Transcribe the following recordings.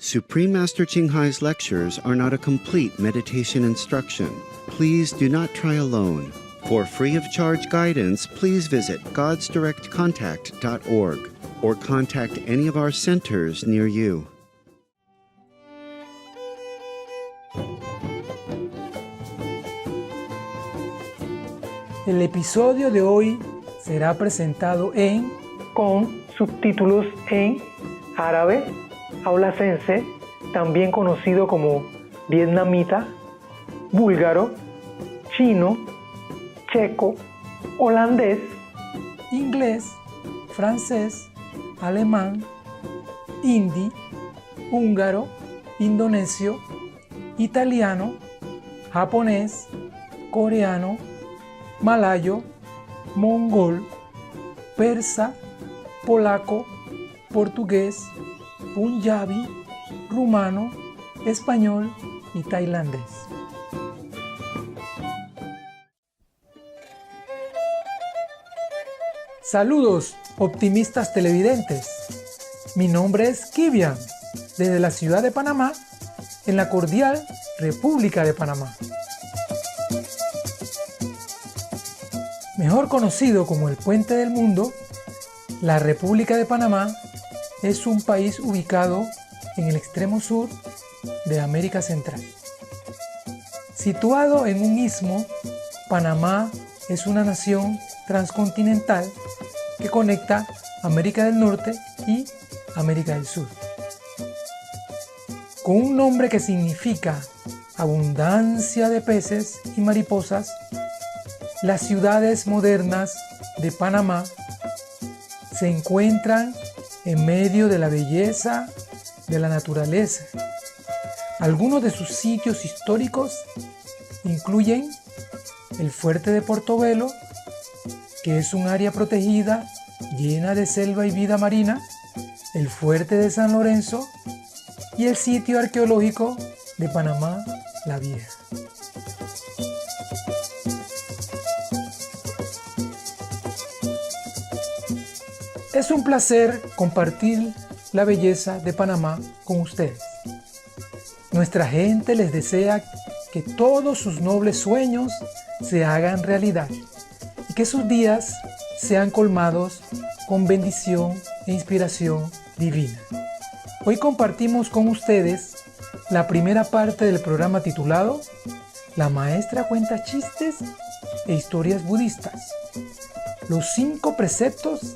Supreme Master Ching Hai's lectures are not a complete meditation instruction. Please do not try alone. For free of charge guidance, please visit godsdirectcontact.org or contact any of our centers near you. El episodio de hoy será presentado con subtítulos en árabe, aulacense, también conocido como vietnamita, búlgaro, chino, checo, holandés, inglés, francés, alemán, hindi, húngaro, indonesio, italiano, japonés, coreano, malayo, mongol, persa, polaco, portugués, punjabi, rumano, español y tailandés. Saludos, optimistas televidentes. Mi nombre es Kivian, desde la ciudad de Panamá, en la cordial República de Panamá. Mejor conocido como el Puente del Mundo, la República de Panamá es un país ubicado en el extremo sur de América Central. Situado en un istmo, Panamá es una nación transcontinental que conecta América del Norte y América del Sur. Con un nombre que significa abundancia de peces y mariposas, las ciudades modernas de Panamá se encuentran en medio de la belleza de la naturaleza. Algunos de sus sitios históricos incluyen el Fuerte de Portobelo, que es un área protegida llena de selva y vida marina, el Fuerte de San Lorenzo y el sitio arqueológico de Panamá la Vieja. Es un placer compartir la belleza de Panamá con ustedes. Nuestra gente les desea que todos sus nobles sueños se hagan realidad y que sus días sean colmados con bendición e inspiración divina. Hoy compartimos con ustedes la primera parte del programa titulado La maestra cuenta chistes e historias budistas, los 5 preceptos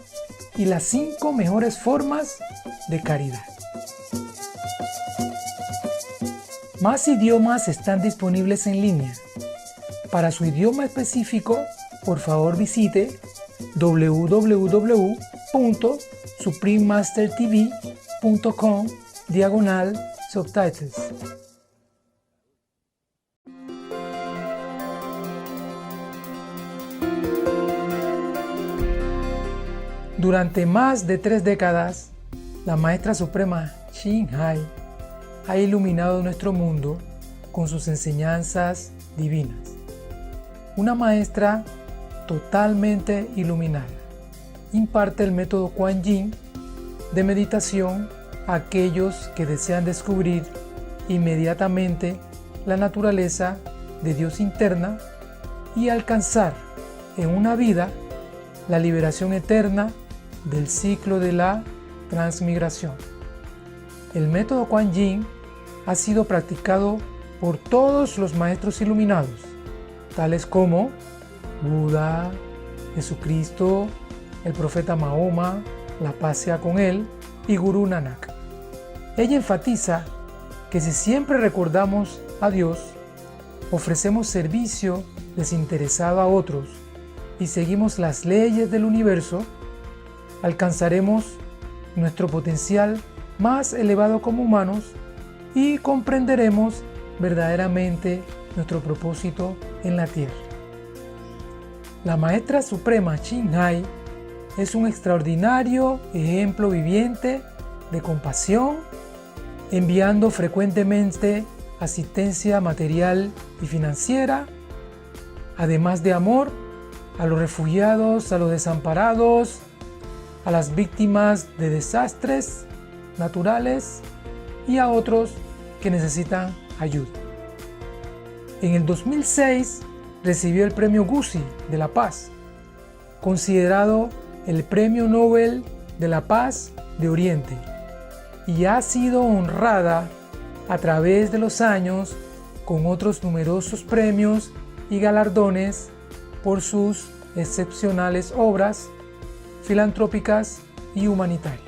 y las 5 mejores formas de caridad. Más idiomas están disponibles en línea. Para su idioma específico, por favor visite www.suprememastertv.com/subtitles. Durante más de 3 décadas, la Maestra Suprema Ching Hai ha iluminado nuestro mundo con sus enseñanzas divinas. Una maestra totalmente iluminada. Imparte el método Kuan Yin de meditación a aquellos que desean descubrir inmediatamente la naturaleza de Dios interna y alcanzar en una vida la liberación eterna del ciclo de la transmigración. El método Kuan Yin ha sido practicado por todos los maestros iluminados, tales como Buda, Jesucristo, el profeta Mahoma, la paz sea con él, y Gurú Nanak. Ella enfatiza que si siempre recordamos a Dios, ofrecemos servicio desinteresado a otros y seguimos las leyes del universo, alcanzaremos nuestro potencial más elevado como humanos y comprenderemos verdaderamente nuestro propósito en la tierra. La Maestra Suprema Ching Hai es un extraordinario ejemplo viviente de compasión, enviando frecuentemente asistencia material y financiera, además de amor a los refugiados, a los desamparados, a las víctimas de desastres naturales y a otros que necesitan ayuda. En el 2006 recibió el Premio Guzzi de la Paz, considerado el Premio Nobel de la Paz de Oriente, y ha sido honrada a través de los años con otros numerosos premios y galardones por sus excepcionales obras filantrópicas y humanitarias.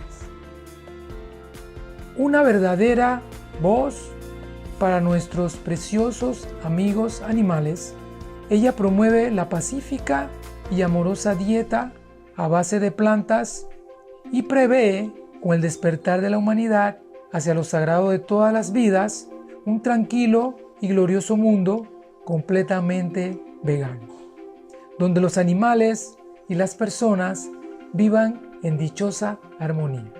Una verdadera voz para nuestros preciosos amigos animales, ella promueve la pacífica y amorosa dieta a base de plantas y prevé, con el despertar de la humanidad hacia lo sagrado de todas las vidas, un tranquilo y glorioso mundo completamente vegano, donde los animales y las personas vivan en dichosa armonía.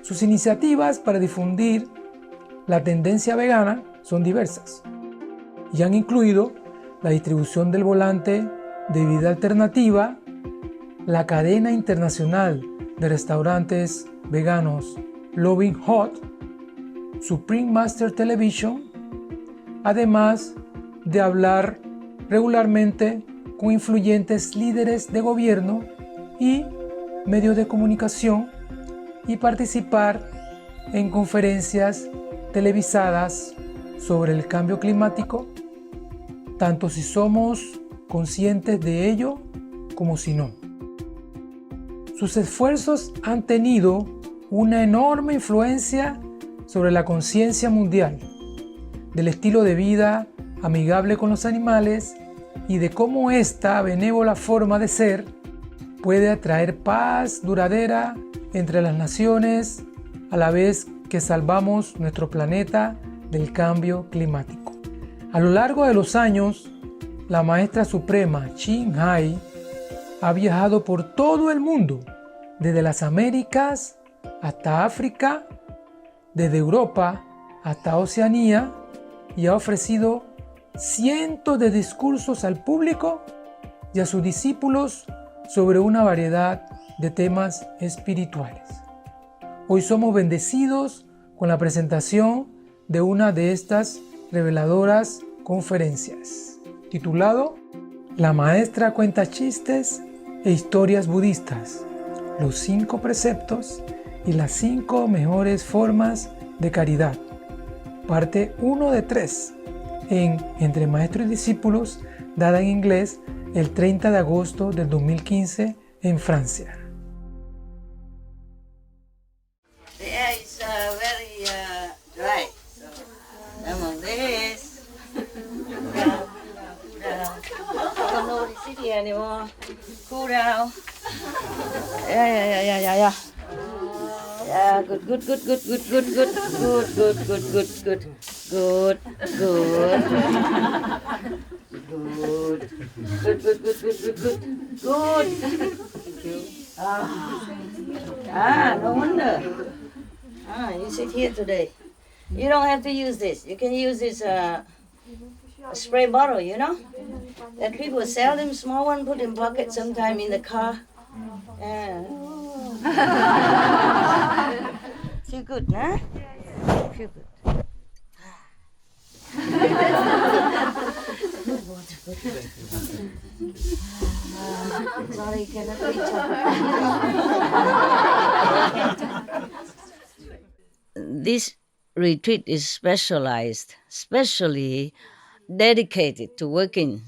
Sus iniciativas para difundir la tendencia vegana son diversas y han incluido la distribución del volante de vida alternativa, la cadena internacional de restaurantes veganos Loving Hot, Supreme Master Television, además de hablar regularmente con influyentes líderes de gobierno y medios de comunicación y participar en conferencias televisadas sobre el cambio climático, tanto si somos conscientes de ello como si no. Sus esfuerzos han tenido una enorme influencia sobre la conciencia mundial, del estilo de vida amigable con los animales y de cómo esta benévola forma de ser puede atraer paz duradera entre las naciones a la vez que salvamos nuestro planeta del cambio climático. A lo largo de los años, la Maestra Suprema Ching Hai ha viajado por todo el mundo, desde las Américas hasta África, desde Europa hasta Oceanía, y ha ofrecido cientos de discursos al público y a sus discípulos sobre una variedad de temas espirituales. Hoy somos bendecidos con la presentación de una de estas reveladoras conferencias, titulado La Maestra cuenta chistes e historias budistas, los 5 preceptos y las 5 mejores formas de caridad, parte 1 de 3, en Entre Maestros y Discípulos, dada en inglés el 30 de agosto del 2015 en Francia. The air is very dry, so some of this. Nobody sit here anymore. Cool down. Yeah. Yeah, good. Good. Thank you. No wonder. You sit here today. You don't have to use this. You can use this a spray bottle, you know? That people sell them, small one, put in pocket sometime in the car. Yeah. Feel good, huh? Feel good. Sorry, cannot reach up. This retreat is specialized, specially dedicated to working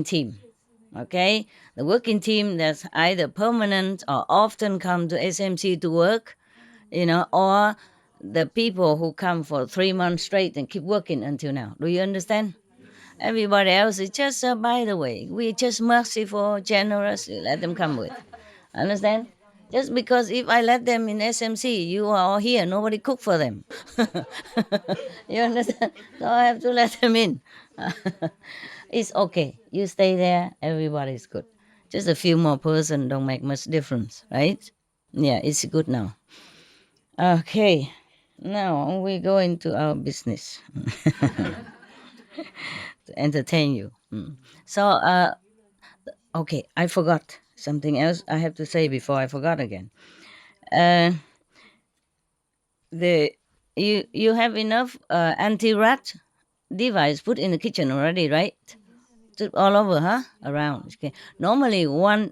team. Okay, the working team that's either permanent or often come to SMC to work, or the people who come for 3 months straight and keep working until now. Do you understand? Everybody else is just by the way. We're just merciful, generous. You let them come with. Understand? Just because if I let them in SMC, you are all here, nobody cook for them. You understand? So I have to let them in. It's okay. You stay there, everybody's good. Just a few more person don't make much difference, right? Yeah, it's good now. Okay, now we go into our business. To entertain you. So, okay, I forgot something else I have to say before I forgot again. The you have enough anti-rat device put in the kitchen already, right? All over, huh? Around. Okay. Normally, one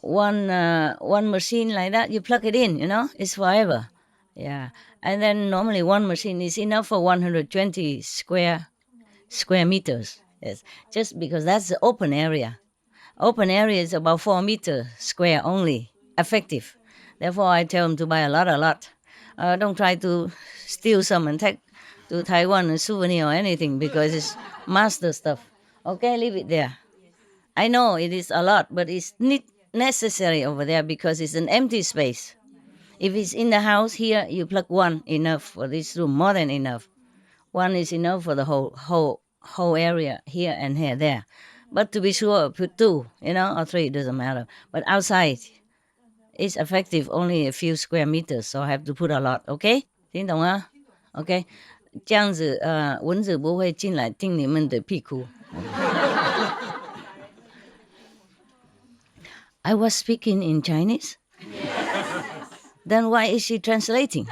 machine like that, you plug it in. It's forever. Yeah. And then normally one machine is enough for 120 square meters. Yes. Just because that's the open area. Open area is about 4 meters square only, effective. Therefore, I tell them to buy a lot. Don't try to steal some and take to Taiwan a souvenir or anything because it's master stuff. Okay, leave it there. I know it is a lot, but it's necessary over there because it's an empty space. If it's in the house here, you plug one, enough for this room, more than enough. One is enough for the whole area here and here there. But to be sure, put two, or three, it doesn't matter. But outside, it's effective only a few square meters, so I have to put a lot. Okay? 听懂吗？ OK， 这样子蚊子不会进来叮你们的屁股。I was speaking in Chinese. Then why is she translating?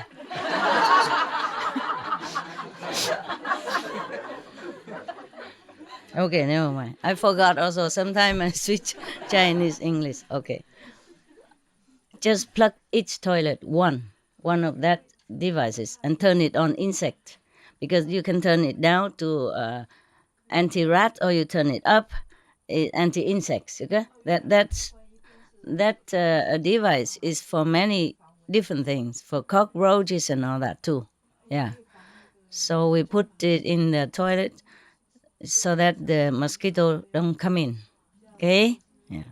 Okay, never mind. I forgot also. Sometimes I switch Chinese, English. Okay. Just plug each toilet one of that devices and turn it on insect, because you can turn it down to anti-rat or you turn it up anti-insects. Okay, that device is for many different things, for cockroaches and all that too. Yeah. So we put it in the toilet so that the mosquito don't come in. Okay? Yeah.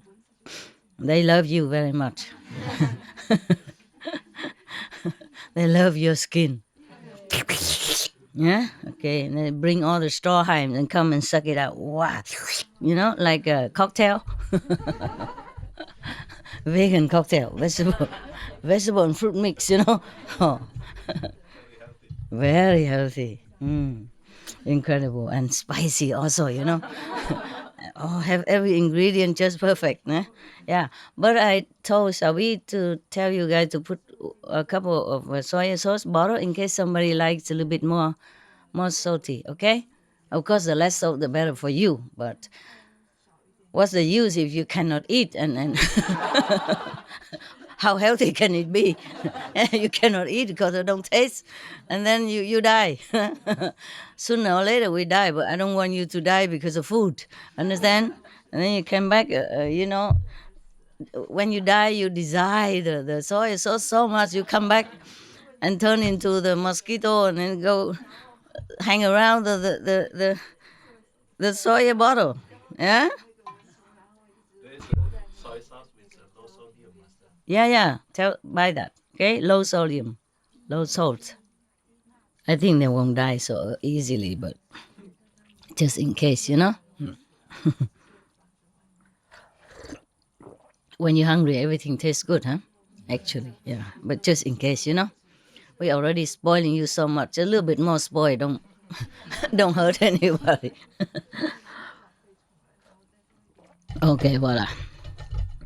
They love you very much. They love your skin. Yeah? Okay. And they bring all the straw hives and come and suck it out. Wow. Like a cocktail. Vegan cocktail. Vegetable and fruit mix, Oh. Very healthy. Incredible. And spicy also, Oh, have every ingredient just perfect. Yeah. But I told Sabi to tell you guys to put a couple of soy sauce bottle in case somebody likes a little bit more salty, okay? Of course, the less salt, the better for you. But what's the use if you cannot eat and how healthy can it be? You cannot eat because it don't taste, and then you die. Sooner or later we die, but I don't want you to die because of food. Understand? And then you come back, when you die, you desire the soy so much, you come back and turn into the mosquito and then go hang around the soy bottle. Yeah? Soy sauce with low sodium, master. Yeah. Buy that. Okay? Low sodium, low salt. I think they won't die so easily, but just in case, When you're hungry, everything tastes good, huh? Actually, yeah. But just in case, we already spoiling you so much. A little bit more spoil. Don't hurt anybody. Okay, voila.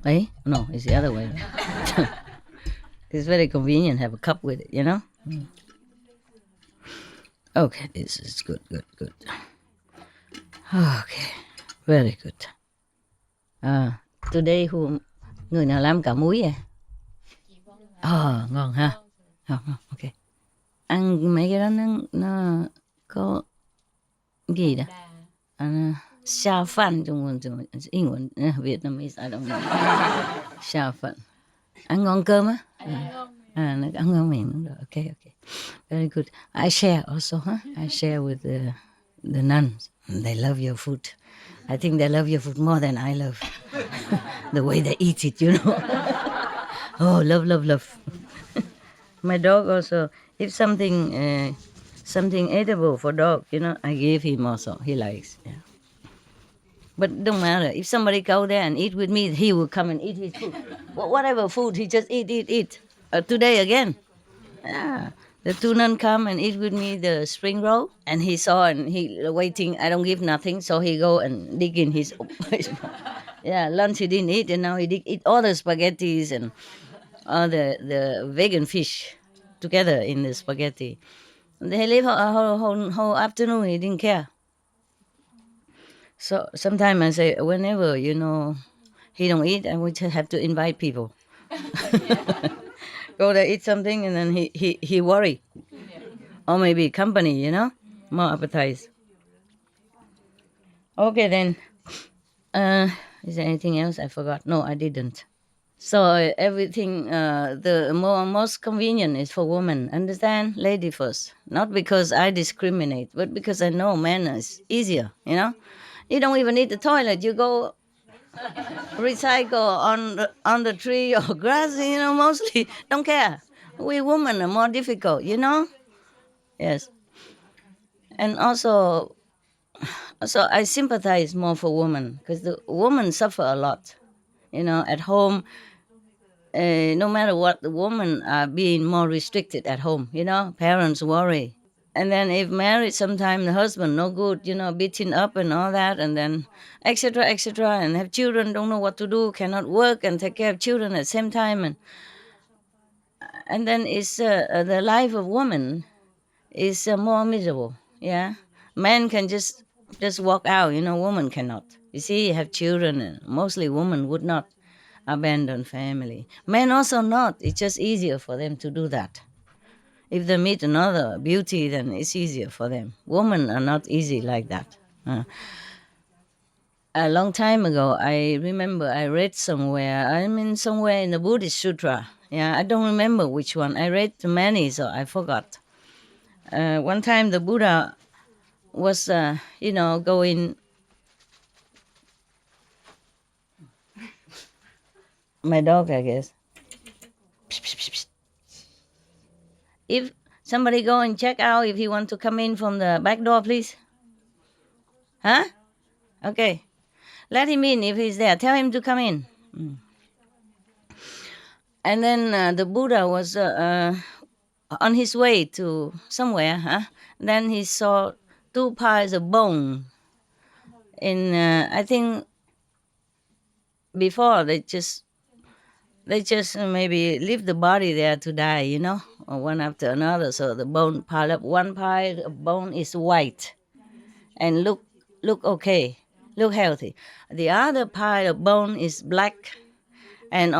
Hey? No, it's the other way. It's very convenient. Have a cup with it, Okay, this is good. Okay, very good. Today người nào làm cả muối à? Ngon ha. Ngon, ok. Ăn mấy cái đó nó có gì đó? Xào phăn trong英文, Vietnamese, I don't know. Xào phăn. Ăn ngon cơm á? Nó ăn ngon miệng đúng rồi. Okay. Very good. I share also, huh? I share with the nuns. They love your food. I think they love your food more than I love. The way they eat it, Oh, love. My dog also, if something edible for dog, I give him also. He likes, yeah. But don't matter. If somebody go there and eat with me, he will come and eat his food. Whatever food, he just eat. Today again. Yeah. The two nuns come and eat with me the spring roll, and he saw and he waiting. I don't give nothing, so he go and dig in his. Yeah, lunch he didn't eat, and now he eat all the spaghettis and all the vegan fish. together in the spaghetti. They live a whole afternoon. He didn't care. So sometimes I say, whenever he don't eat, and we just have to invite people. Go there, eat something, and then he worry, or maybe company, more appetite. Okay, then. Is there anything else I forgot? No, I didn't. So everything, the most convenient is for women. Understand, lady first. Not because I discriminate, but because I know men is easier. You don't even need the toilet. You go recycle on the tree or grass. Mostly don't care. We women are more difficult. Yes, and also I sympathize more for women because the women suffer a lot. At home, no matter what, the women are being more restricted at home. Parents worry. And then if married, sometimes the husband no good, beating up and all that, and then etc., and have children, don't know what to do, cannot work and take care of children at the same time, and then it's the life of woman is more miserable. Yeah, men can just walk out. Woman cannot. You see, have children, and mostly women would not abandon family. Men also not. It's just easier for them to do that. If they meet another beauty, then it's easier for them. Women are not easy like that. A long time ago, I remember I read somewhere in the Buddhist Sutra. Yeah, I don't remember which one. I read too many, so I forgot. One time the Buddha was, going. My dog, I guess. If somebody go and check out if he want to come in from the back door, please. Huh? Okay. Let him in if he's there. Tell him to come in. And then the Buddha was on his way to somewhere. Then he saw two piles of bone. I think before they just maybe leave the body there to die, or one after another. So the bone pile up. One pile of bone is white and look okay, look healthy. The other pile of bone is black and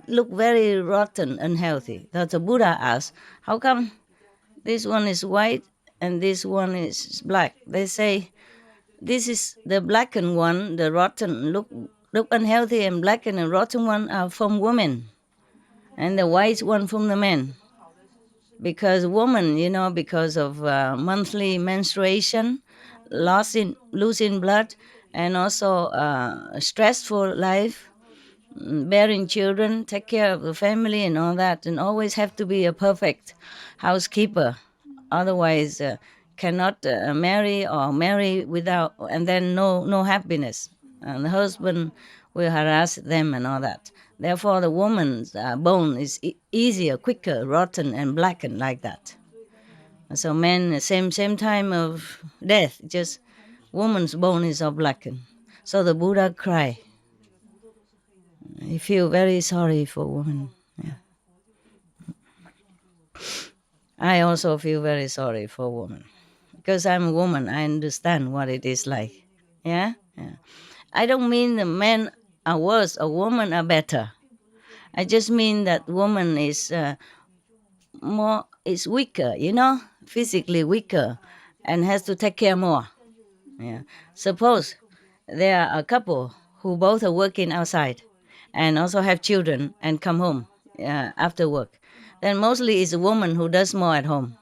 look very rotten, unhealthy. That's the Buddha asked, how come this one is white and this one is black? They say, this is the blackened one, the rotten, look unhealthy, and blackened and rotten one are from women, and the white one from the men. Because women, because of monthly menstruation, losing blood, and also stressful life, bearing children, take care of the family and all that, and always have to be a perfect housekeeper. Otherwise, cannot marry or marry without, and then no happiness. And the husband will harass them and all that. Therefore, the woman's bone is easier, quicker, rotten and blackened like that. So men, same time of death, just woman's bone is all blackened. So the Buddha cried. He feel very sorry for women. Yeah. I also feel very sorry for women. Because I'm a woman, I understand what it is like. Yeah? I don't mean the men are worse or women are better. I just mean that woman is weaker, physically weaker, and has to take care more. Yeah. Suppose there are a couple who both are working outside and also have children and come home after work. Then mostly it's a woman who does more at home.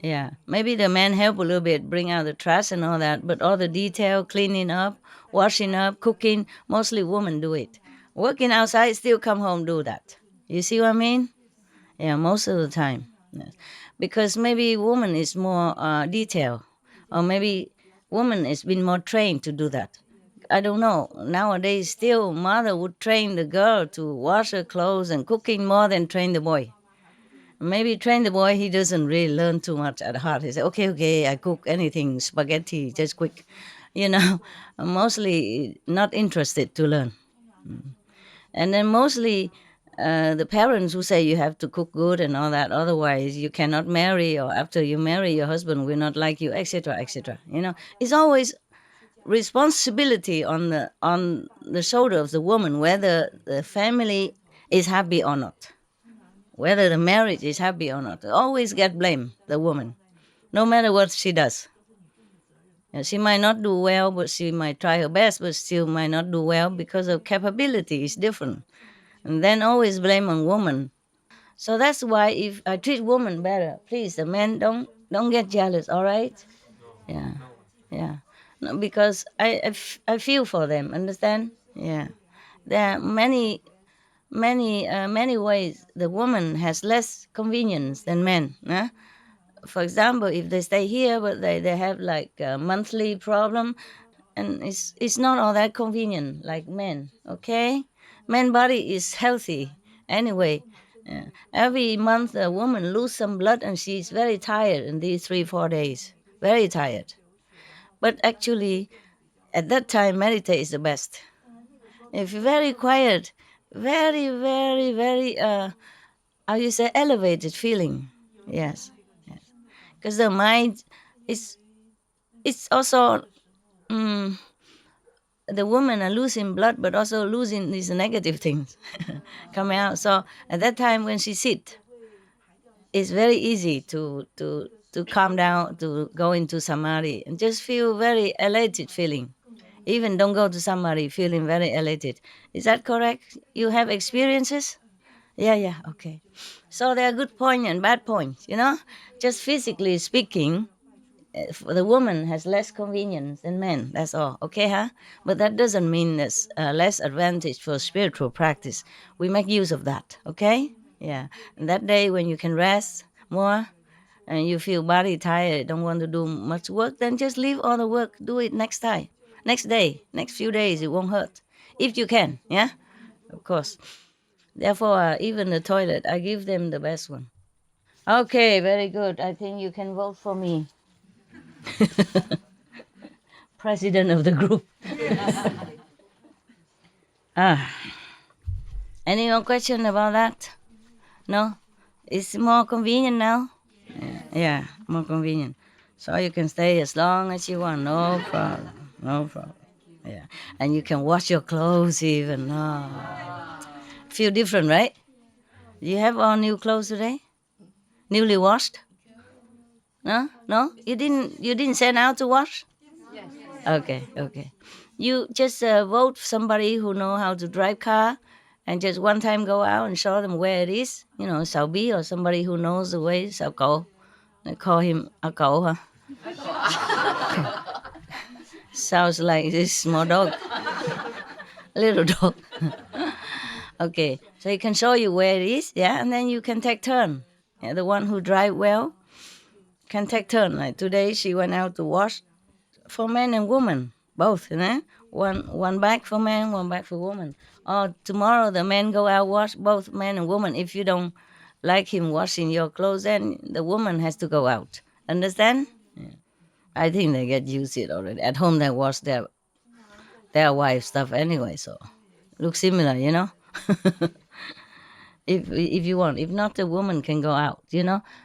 Yeah, maybe the man help a little bit, bring out the trash and all that, but all the detail, cleaning up, washing up, cooking, mostly women do it. Working outside, still come home do that. You see what I mean? Yeah, most of the time. Yes. Because maybe woman is more detail, or maybe woman has been more trained to do that. I don't know. Nowadays, still mother would train the girl to wash her clothes and cooking more than train the boy. Maybe train the boy, he doesn't really learn too much at heart. He said, okay, I cook anything, spaghetti, just quick. Mostly not interested to learn. And then mostly the parents who say you have to cook good and all that, otherwise you cannot marry, or after you marry your husband will not like you, etc., etc. It's always responsibility on the shoulder of the woman, whether the family is happy or not, whether the marriage is happy or not. Always get blame the woman, no matter what she does. She might not do well, but she might try her best, but still might not do well because of capability is different. And then always blame on woman. So that's why if I treat women better, please, the men don't get jealous. All right? Yeah, yeah. No, because I feel for them. Understand? Yeah. There are many ways the woman has less convenience than men. For example, if they stay here but they have like a monthly problem, and it's not all that convenient like men. Okay, man body is healthy anyway. Every month a woman lose some blood and she's very tired in these 3-4 days, very tired. But actually at that time meditate is the best. If you're very quiet, very very very how you say, elevated feeling. Yes, yes, because the mind is, it's also, mm, the women are losing blood but also losing these negative things coming out. So at that time when she sit, it's very easy to calm down, to go into samadhi and just feel very elated feeling. Even don't go to samadhi feeling very elated. Is that correct? You have experiences? Yeah, yeah, okay. So there are good points and bad points, just physically speaking. The woman has less convenience than men. That's all, okay, huh? But that doesn't mean there's less advantage for spiritual practice. We make use of that, okay? Yeah. And that day when you can rest more and you feel body tired, don't want to do much work, then just leave all the work. Do it next time, next day, next few days. It won't hurt if you can. Yeah, of course. Therefore, even the toilet, I give them the best one. Okay, very good. I think you can vote for me. President of the group. Any more question about that? No? It's more convenient now? Yeah, more convenient. So you can stay as long as you want, no problem. No problem. Yeah. And you can wash your clothes even. Oh. Feel different, right? You have all new clothes today? Newly washed? No? No? You didn't send out to wash? Okay, okay. You just vote somebody who know how to drive car, and just one time go out and show them where it is. Sao Bi or somebody who knows the way. Sao Cậu. They call him a cậu, huh? Sounds like this small dog, little dog. Okay, so he can show you where it is, yeah, and then you can take turn. Yeah, the one who drive well can take turn. Like today, she went out to wash for men and women, both, one bag for men, one bag for women. Or tomorrow the men go out wash, both men and women. If you don't like him washing your clothes, then the woman has to go out. Understand? Yeah. I think they get used to it already. At home they wash their wife stuff anyway, so looks similar, if you want. If not, the woman can go out.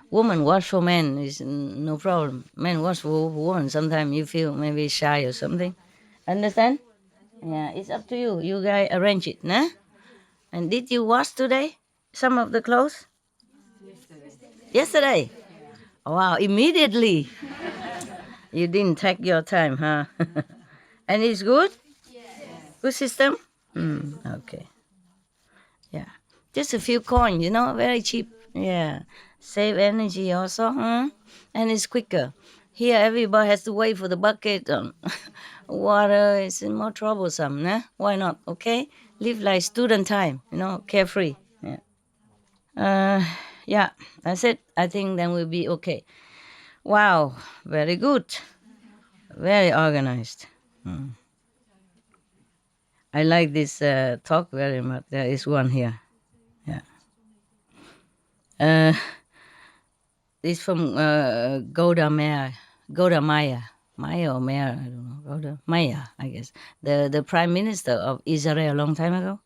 Woman wash for men is no problem. Men wash for women. Sometimes you feel maybe shy or something. Understand? Yeah, it's up to you. You guys arrange it, nah? And did you wash today? Some of the clothes? Yesterday. Wow, immediately. You didn't take your time, huh? And it's good? Good system? Okay. Yeah. Just a few coins, very cheap. Yeah. Save energy also, huh? And it's quicker. Here, everybody has to wait for the bucket. Water is more troublesome, nah? Why not? Okay? Live like student time, carefree. Yeah. Yeah, that's it. I think then we'll be okay. Wow, very good. Very organized. I like this talk very much. There is one here. Yeah. It's from Golda Meir. Golda Meir. Maya or Meir, I don't know. Golda Meir, I guess. The prime minister of Israel a long time ago.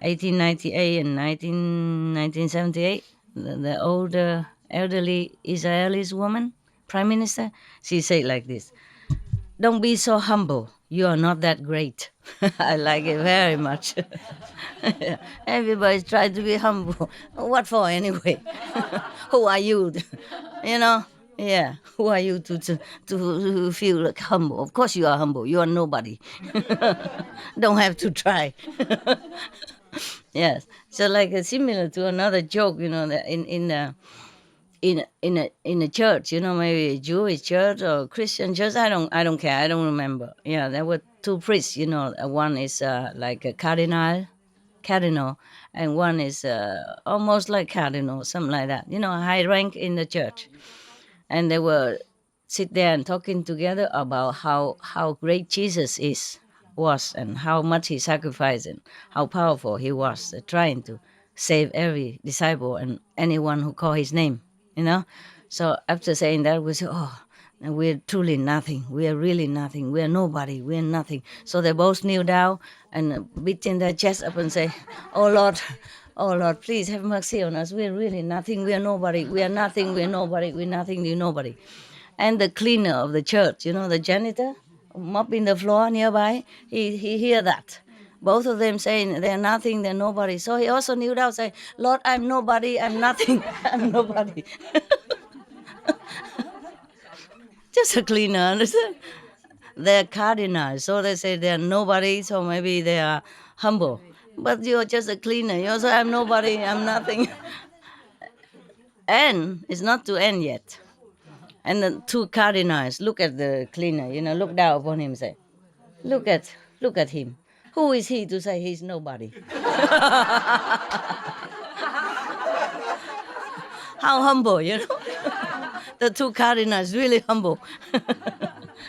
1898 and 1978. The older elderly Israeli woman, prime minister, she said like this: "Don't be so humble. You are not that great." I like it very much. Everybody's trying to be humble. What for anyway? Who are you? You know? Yeah. Who are you to feel like humble? Of course you are humble. You are nobody. Don't have to try. Yes. So like similar to another joke, that in a church, maybe a Jewish church or Christian church. I don't care. I don't remember. Yeah, there were two priests. One is like a cardinal, and one is almost like cardinal, something like that. A high rank in the church, and they were sit there and talking together about how great Jesus was and how much he sacrificed and how powerful he was, trying to save every disciple and anyone who called his name. So after saying that, we say, "Oh, we're truly nothing. We are really nothing. We are nobody. We are nothing." So they both kneel down and beating their chest up and say, "Oh Lord, oh Lord, please have mercy on us. We are really nothing. We are nobody. We are nothing. We are nobody. We are nothing. We are nobody." And the cleaner of the church, the janitor, mopping the floor nearby, he hear that. Both of them saying they're nothing, they're nobody. So he also kneeled down, saying, "Lord, I'm nobody, I'm nothing, I'm nobody." Just a cleaner, understand? They're cardinals, so they say they're nobody, so maybe they are humble. But you're just a cleaner. You also, "I'm nobody, I'm nothing." And it's not to end yet. And the two cardinals look at the cleaner, look down upon him, say, look at him. Who is he to say he's nobody?" How humble, The two cardinals really humble.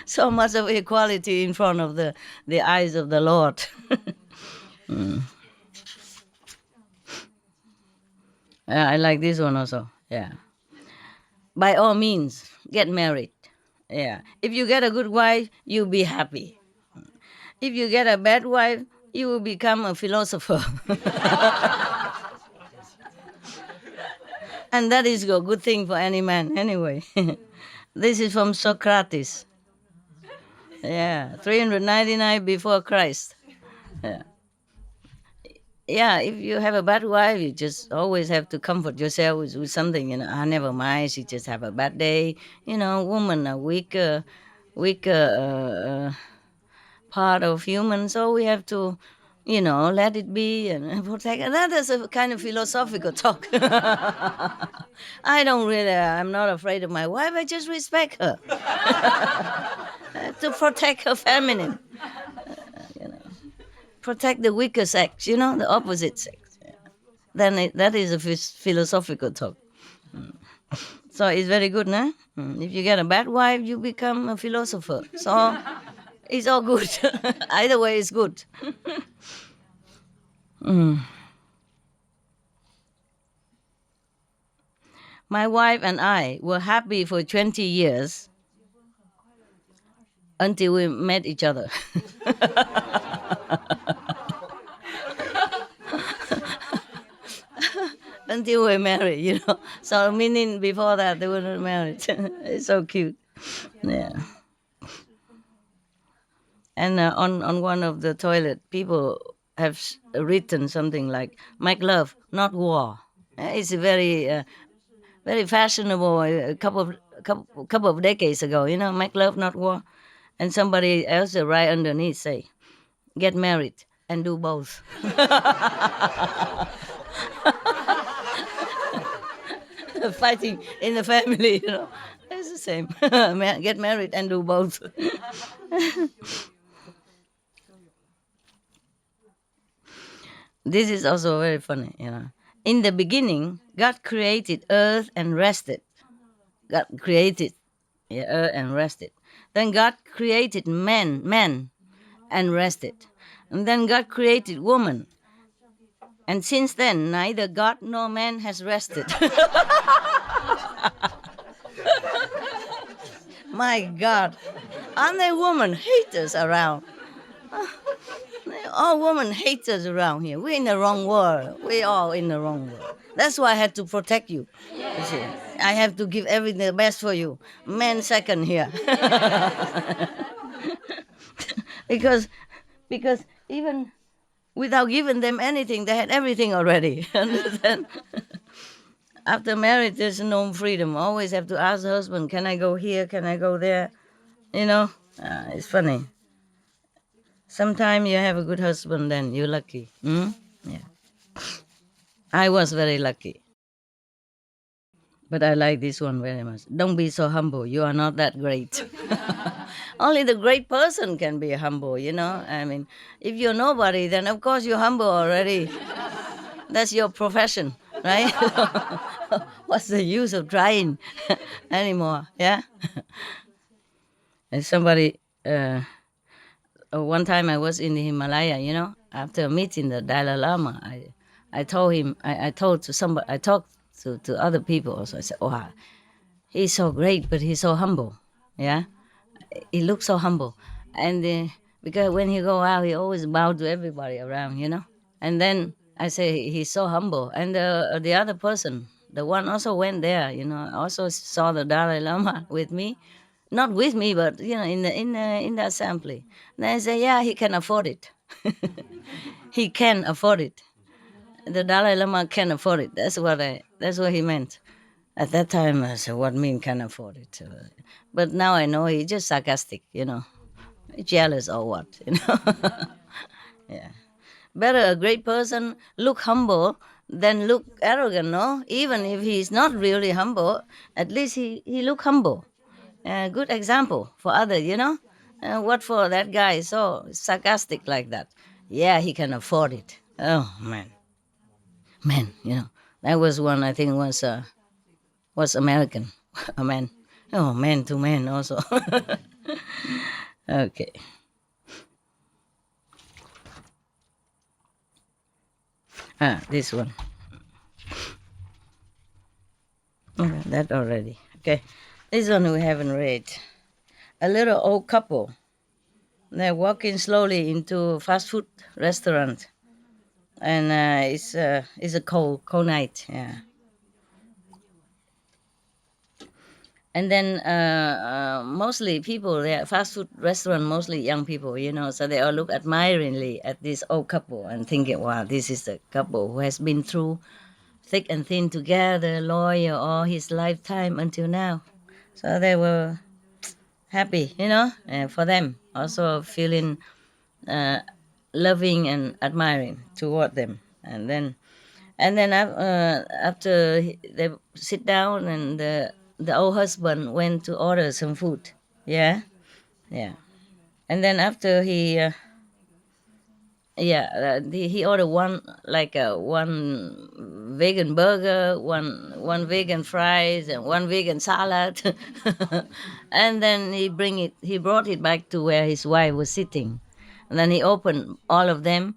So much of equality in front of the eyes of the Lord. Yeah, I like this one also. Yeah. By all means, get married. Yeah. If you get a good wife, you'll be happy. If you get a bad wife, you will become a philosopher. And that is a good thing for any man, anyway. This is from Socrates. Yeah, 399 before Christ. Yeah. Yeah, if you have a bad wife, you just always have to comfort yourself with something. Never mind, she just have a bad day. Women are weaker part of human, so we have to, let it be and protect. And that is a kind of philosophical talk. I'm not afraid of my wife. I just respect her to protect her feminine, protect the weaker sex, the opposite sex. Then that is a philosophical talk. So it's very good, no? If you get a bad wife, you become a philosopher. So it's all good. Either way is good. My wife and I were happy for 20 years until we met each other. Until we're married. So meaning before that they were not married. It's so cute. Yeah. And on one of the toilet, people have written something like "Make love, not war." It's very fashionable. A couple of decades ago, "Make love, not war." And somebody else right underneath say, "Get married and do both." Fighting in the family, it's the same. Get married and do both. This is also very funny, In the beginning, God created earth and rested. God created earth and rested. Then God created man, and rested. And then God created woman. And since then, neither God nor man has rested. My God, aren't there women haters around? They all women hate us around here. We're in the wrong world. We all in the wrong world. That's why I had to protect you. You see, I have to give everything the best for you. Men second here. because because even without giving them anything, they had everything already. Understand? After marriage, there's no freedom. Always have to ask the husband, "Can I go here? Can I go there?" You know, it's funny. Sometimes you have a good husband, then you're lucky. Hmm? Yeah, I was very lucky. But I like this one very much. Don't be so humble. You are not that great. Only the great person can be humble, you know? I mean, if you're nobody, then of course you're humble already. That's your profession, right? What's the use of trying anymore? Yeah? And somebody, one time I was in the Himalaya, you know, after meeting the Dalai Lama, I told him, I told to somebody, I talked to other people also. I said, oh, he's so great, but he's so humble. Yeah, he looks so humble, and because when he go out, he always bow to everybody around, you know. And then I say he's so humble, and the other person, the one also went there, you know, also saw the Dalai Lama with me, not with me, but you know, in the assembly. Then I say, yeah, he can afford it. He can afford it. The Dalai Lama can afford it. That's what he meant. At that time, I said, what mean can afford it? But now I know he's just sarcastic, you know, jealous or what, you know. Yeah. Better a great person look humble than look arrogant, no? Even if he's not really humble, at least he look humble. Good example for others, you know. What for that guy so sarcastic like that? Yeah, he can afford it. Oh, man, you know. That was one I think was American, a man. Oh, man to man also. Okay. This one. Okay, that already. Okay. This one we haven't read. A little old couple. They're walking slowly into a fast food restaurant, and it's a cold night. Yeah. And then mostly people there, fast food restaurant, mostly young people, you know, so they all look admiringly at this old couple and thinking, wow, this is the couple who has been through thick and thin together, loyal all his lifetime until now. So they were happy, you know, for them, also feeling uh, loving and admiring toward them. And then after they sit down, and the old husband went to order some food. Yeah, yeah. And then after he ordered one, like one vegan burger, one vegan fries, and one vegan salad. And then he brought it back to where his wife was sitting. And then he opened all of them,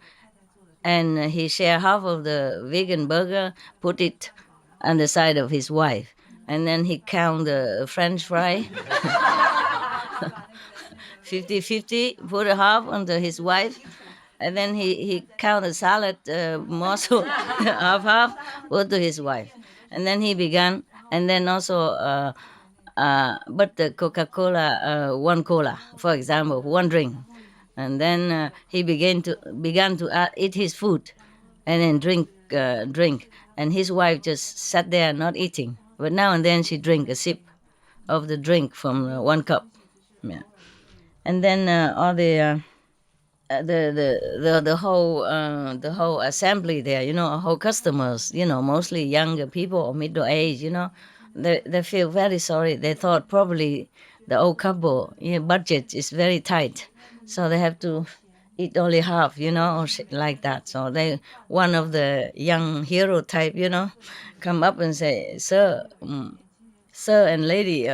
and he shared half of the vegan burger, put it on the side of his wife, and then he count the French fry, 50-50, put a half onto his wife, and then he count the salad morsel, half, put to his wife, and then he began, and then also. But the Coca-Cola, one cola, for example, one drink, and then he began to eat his food, and then drink, and his wife just sat there not eating, but now and then she drink a sip of the drink from one cup, yeah. And then all the whole assembly there, you know, whole customers, you know, mostly younger people or middle age, you know, they feel very sorry. They thought probably the old couple, you know, budget is very tight, so they have to eat only half, you know, or like that. So one of the young hero type, you know, come up and say, sir and lady,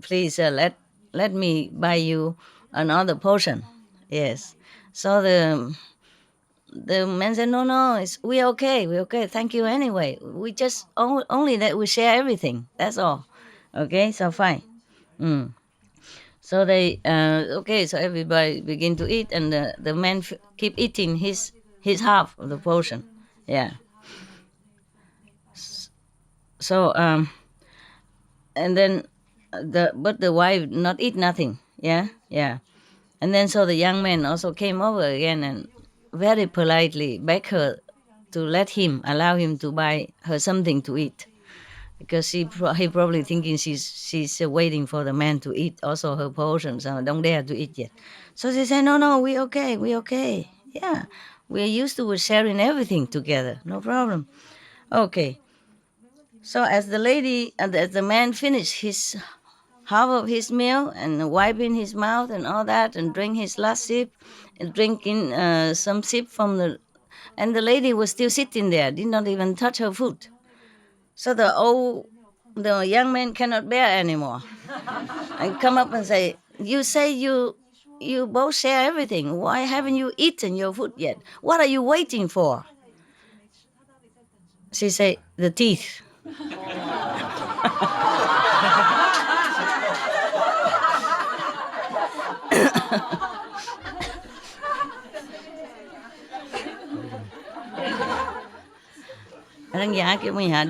please let me buy you another portion. Yes. So the man said, no, we're okay. Thank you anyway. We just only that we share everything. That's all. Okay, so fine. Mm. So they okay. So everybody begin to eat, and the man keep eating his half of the portion. Yeah. So and then the wife not eat nothing. Yeah, yeah. And then so the young man also came over again and very politely begged her to let him allow him to buy her something to eat, because he probably thinking she's waiting for the man to eat also her portion, so don't dare to eat yet. So she said, no, we okay, yeah, we're used to sharing everything together, no problem. Okay. So as the lady and as the man finished his half of his meal and wiping his mouth and all that and drink his last sip and drinking some sip from the, and the lady was still sitting there, did not even touch her food. So the young man cannot bear anymore and come up and say you both share everything. Why haven't you eaten your food yet? What are you waiting for? She said, the teeth. Anh giả kiểu mình hả?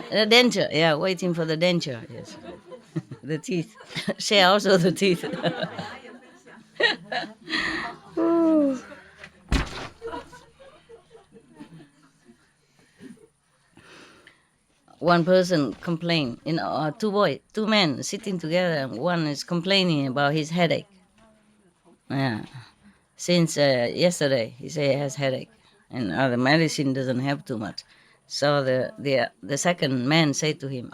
The denture. Yeah, waiting for the denture. Yes. The teeth. Share also the teeth. One person complained, two men sitting together, and one is complaining about his headache. Yeah. Since yesterday, he say he has headache, and the medicine doesn't help too much. So the second man said to him,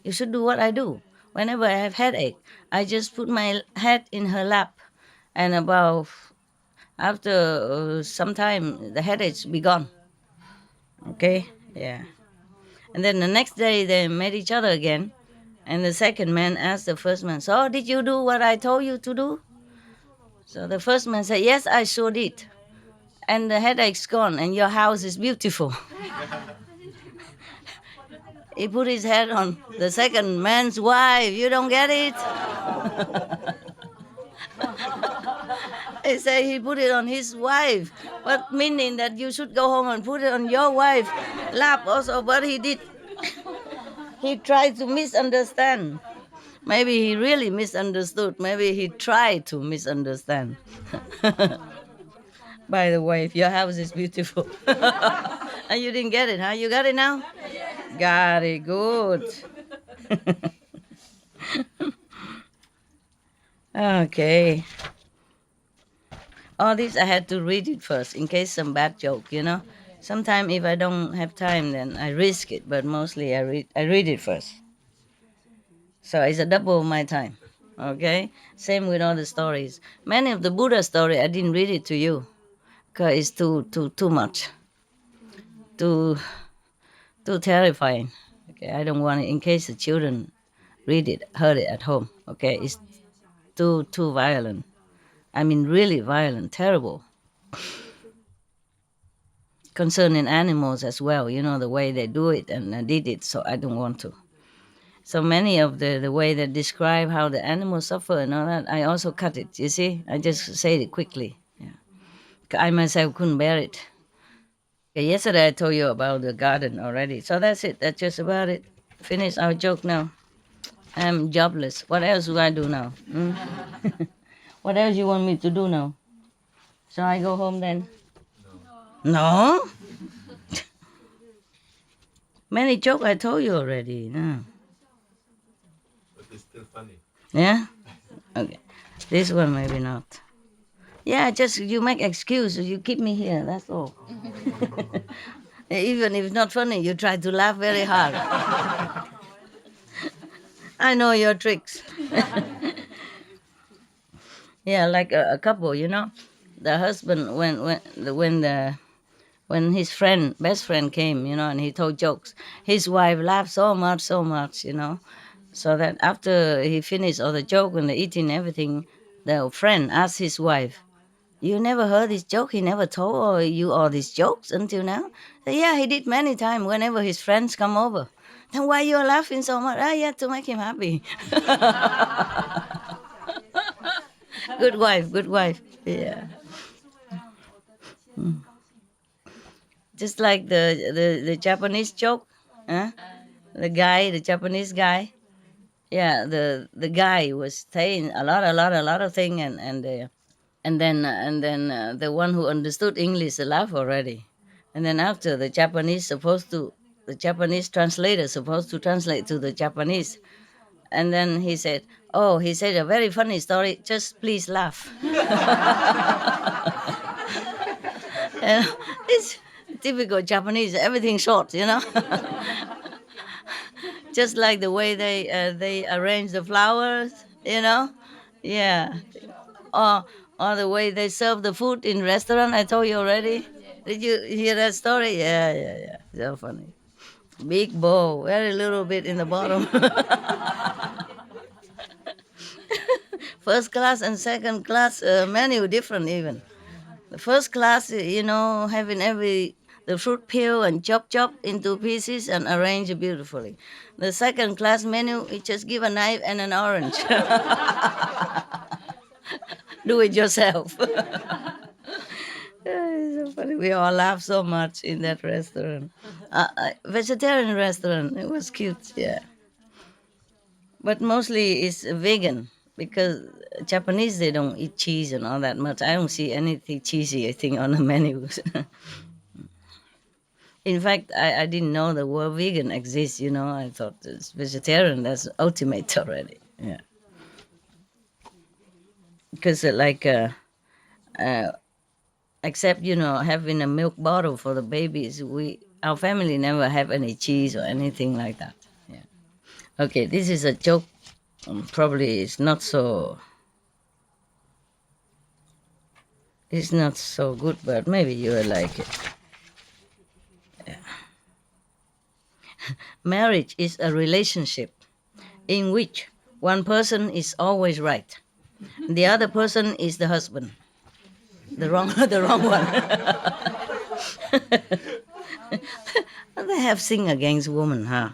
you should do what I do. Whenever I have headache, I just put my head in her lap, and about after some time, the headache be gone. Okay, yeah. And then the next day they met each other again, and the second man asked the first man, "So did you do what I told you to do?" So the first man said, "Yes, I sure did. And the headache's gone, and your house is beautiful." He put his head on the second man's wife. You don't get it? He said he put it on his wife, but meaning that you should go home and put it on your wife lap also. But he did. He tried to misunderstand. Maybe he really misunderstood. Maybe he tried to misunderstand. By the way, if your house is beautiful. And you didn't get it, huh? You got it now? Got it, good. Okay. All this I had to read it first in case some bad joke, Sometimes if I don't have time, then I risk it, but mostly I read it first. So it's a double of my time. Okay? Same with all the stories. Many of the Buddha story I didn't read it to you because it's too much. Too terrifying. Okay, I don't want it in case the children heard it at home. Okay, it's too violent. I mean, really violent, terrible. Concerning animals as well, the way they do it, and I did it, so I don't want to. So many of the way they describe how the animals suffer and all that, I also cut it, you see? I just said it quickly. Yeah. I myself couldn't bear it. Okay, yesterday I told you about the garden already. So that's it. That's just about it. Finish our joke now. I'm jobless. What else do I do now? What else you want me to do now? Shall I go home then? No? Many jokes I told you already. No. But it's still funny. Yeah? Okay. This one maybe not. Yeah, just you make excuse. You keep me here. That's all. Even if it's not funny, you try to laugh very hard. I know your tricks. Yeah, like a couple, the husband when his best friend came, and he told jokes, his wife laughed so much, so that after he finished all the joke and the eating everything, the friend asked his wife, You never heard this joke? He never told you all these jokes until now? Yeah, he did many times whenever his friends come over. Then why you are laughing so much? Yeah, to make him happy. Good wife, good wife. Yeah. Just like the Japanese joke, huh? The Japanese guy. Yeah, the guy was saying a lot of thing, and then the one who understood English laughed already, and then after the Japanese translator supposed to translate to the Japanese, and then he said, "Oh, he said a very funny story. Just please laugh." And it's typical Japanese. Everything short, just like the way they arrange the flowers. Yeah, or or the way they serve the food in restaurant. I told you already. Did you hear that story? Yeah, yeah, yeah. So funny. Big bowl, very little bit in the bottom. First class and second class menu different even. The first class, having the fruit peel and chop into pieces and arrange it beautifully. The second class menu, you just give a knife and an orange. Do it yourself. It's so funny. We all laugh so much in that restaurant. Vegetarian restaurant. It was cute, yeah. But mostly it's vegan because Japanese they don't eat cheese and all that much. I don't see anything cheesy, I think, on the menus. In fact, I didn't know the word vegan exists. I thought it's vegetarian. That's ultimate already. Yeah, because uh, except having a milk bottle for the babies, our family never have any cheese or anything like that. Yeah. Okay, this is a joke. Probably it's not so good, but maybe you will like it. Marriage is a relationship in which one person is always right. The other person is the husband. The wrong the wrong one. They have sing against women, huh?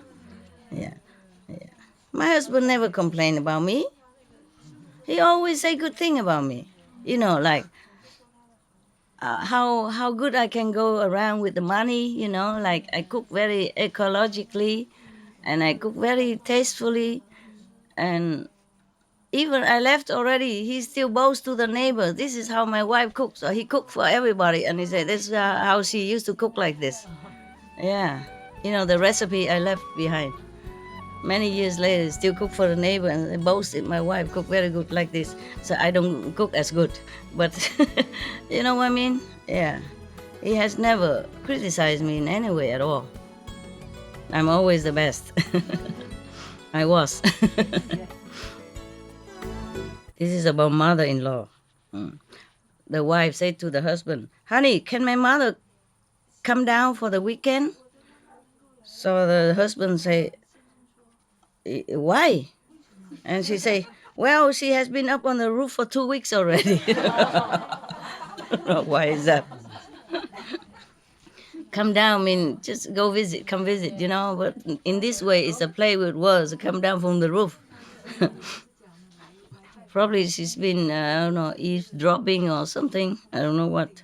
Yeah. Yeah. My husband never complained about me. He always say good thing about me. Like how good I can go around with the money. Like I cook very ecologically, and I cook very tastefully, and even I left already, he still boasts to the neighbors. This is how my wife cooks. So he cooked for everybody, and he said this is how she used to cook like this. Yeah, the recipe I left behind. Many years later, still cook for the neighbor and they boasted my wife cook very good like this. So I don't cook as good, but you know what I mean? Yeah, he has never criticized me in any way at all. I'm always the best. I was. This is about mother-in-law. The wife said to the husband, "Honey, can my mother come down for the weekend?" So the husband say, "Why?" And she say, "Well, she has been up on the roof for 2 weeks already." Why is that? Come down mean just go visit, come visit, But in this way, it's a play with words. Come down from the roof. Probably she's been, I don't know, eavesdropping or something. I don't know what.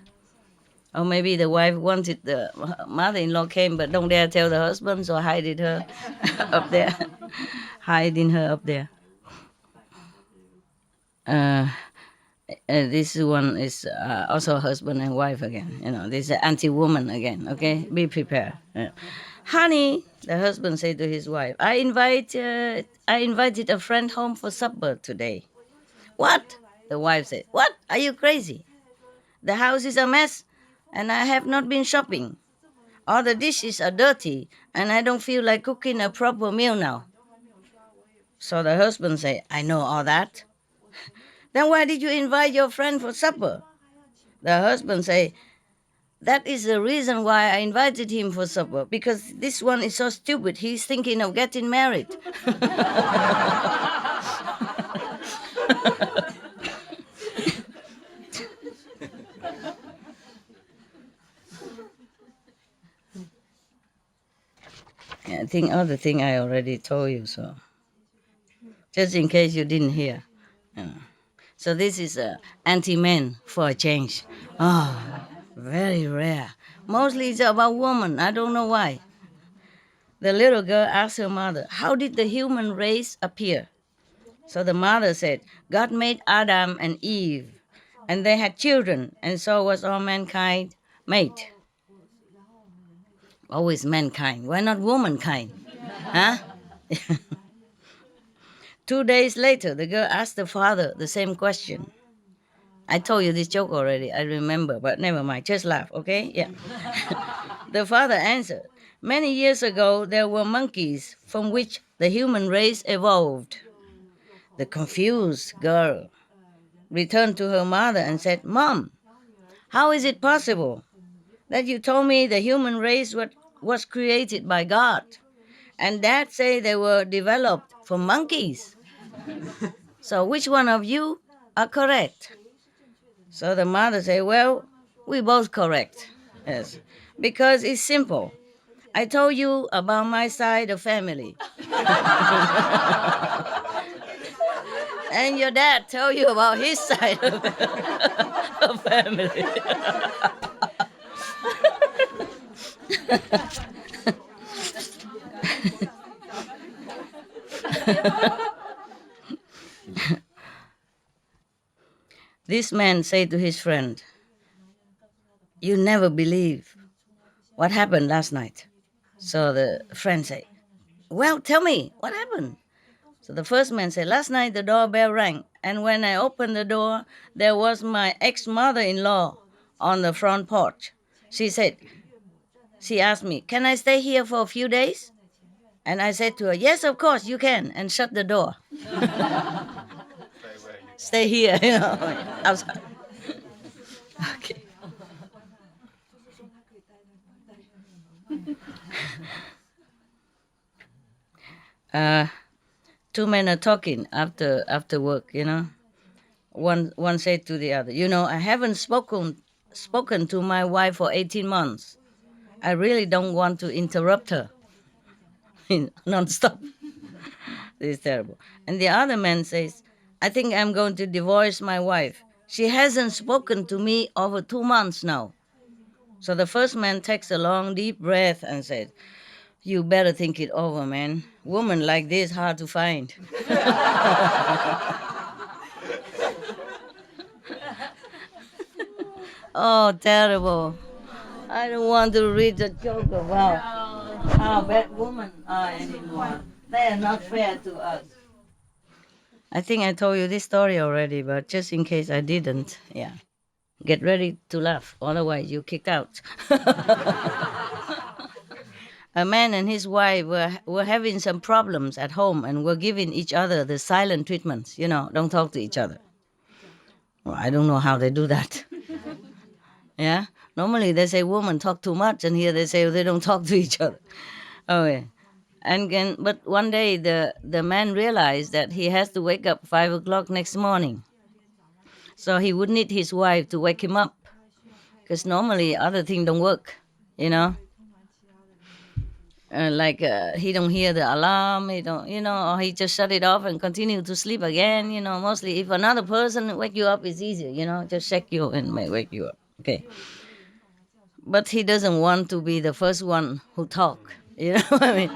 Or maybe the wife wanted the mother-in-law came, but don't dare tell the husband, so hiding her up there. Hiding her up there. This one is also husband and wife again. This is anti-woman again. Okay, be prepared. Honey, the husband said to his wife, I invited a friend home for supper today. What? The wife said. What? Are you crazy? The house is a mess, and I have not been shopping. All the dishes are dirty, and I don't feel like cooking a proper meal now. So the husband said, I know all that. Then why did you invite your friend for supper? The husband said, that is the reason why I invited him for supper, because this one is so stupid. He's thinking of getting married. think other thing I already told you, so just in case you didn't hear. So this is a anti-man for a change. Oh, very rare. Mostly it's about women. I don't know why. The little girl asked her mother, "How did the human race appear?" So the mother said, "God made Adam and Eve, and they had children, and so was all mankind made." Always mankind. Why not womankind? Huh? 2 days later, the girl asked the father the same question. I told you this joke already, I remember, but never mind, just laugh, okay? Yeah. The father answered, "Many years ago, there were monkeys from which the human race evolved." The confused girl returned to her mother and said, "Mom, how is it possible that you told me the human race was created by God, and Dad say they were developed from monkeys? So which one of you are correct?" So the mother said, "Well, we both correct. Yes, because it's simple. I told you about my side of family, and your dad told you about his side of family." This man said to his friend, "You never believe what happened last night." So the friend said, "Well, tell me, what happened?" So the first man said, "Last night the doorbell rang, and when I opened the door, there was my ex-mother-in-law on the front porch. She asked me, 'Can I stay here for a few days?' And I said to her, 'Yes, of course you can,' and shut the door." Stay here, outside. Okay. Two men are talking after work. One said to the other, "I haven't spoken to my wife for 18 months. I really don't want to interrupt her non-stop. This is terrible." And the other man says, "I think I'm going to divorce my wife. She hasn't spoken to me over 2 months now." So the first man takes a long, deep breath and said, "You better think it over, man. Woman like this hard to find." Oh, terrible. I don't want to read the joke about how bad women are anymore. They are not fair to us. I think I told you this story already, but just in case I didn't, yeah. Get ready to laugh, otherwise you kicked out. A man and his wife were having some problems at home and were giving each other the silent treatments, don't talk to each other. Well, I don't know how they do that. Yeah? Normally they say women talk too much, and here they say they don't talk to each other. Oh, yeah. But one day the man realized that he has to wake up 5 o'clock next morning. So he would need his wife to wake him up, because normally other things don't work, he don't hear the alarm, he don't, or he just shut it off and continue to sleep again. Mostly if another person wake you up, it's easier, just shake you and may wake you up. Okay. But he doesn't want to be the first one who talk. You know what I mean?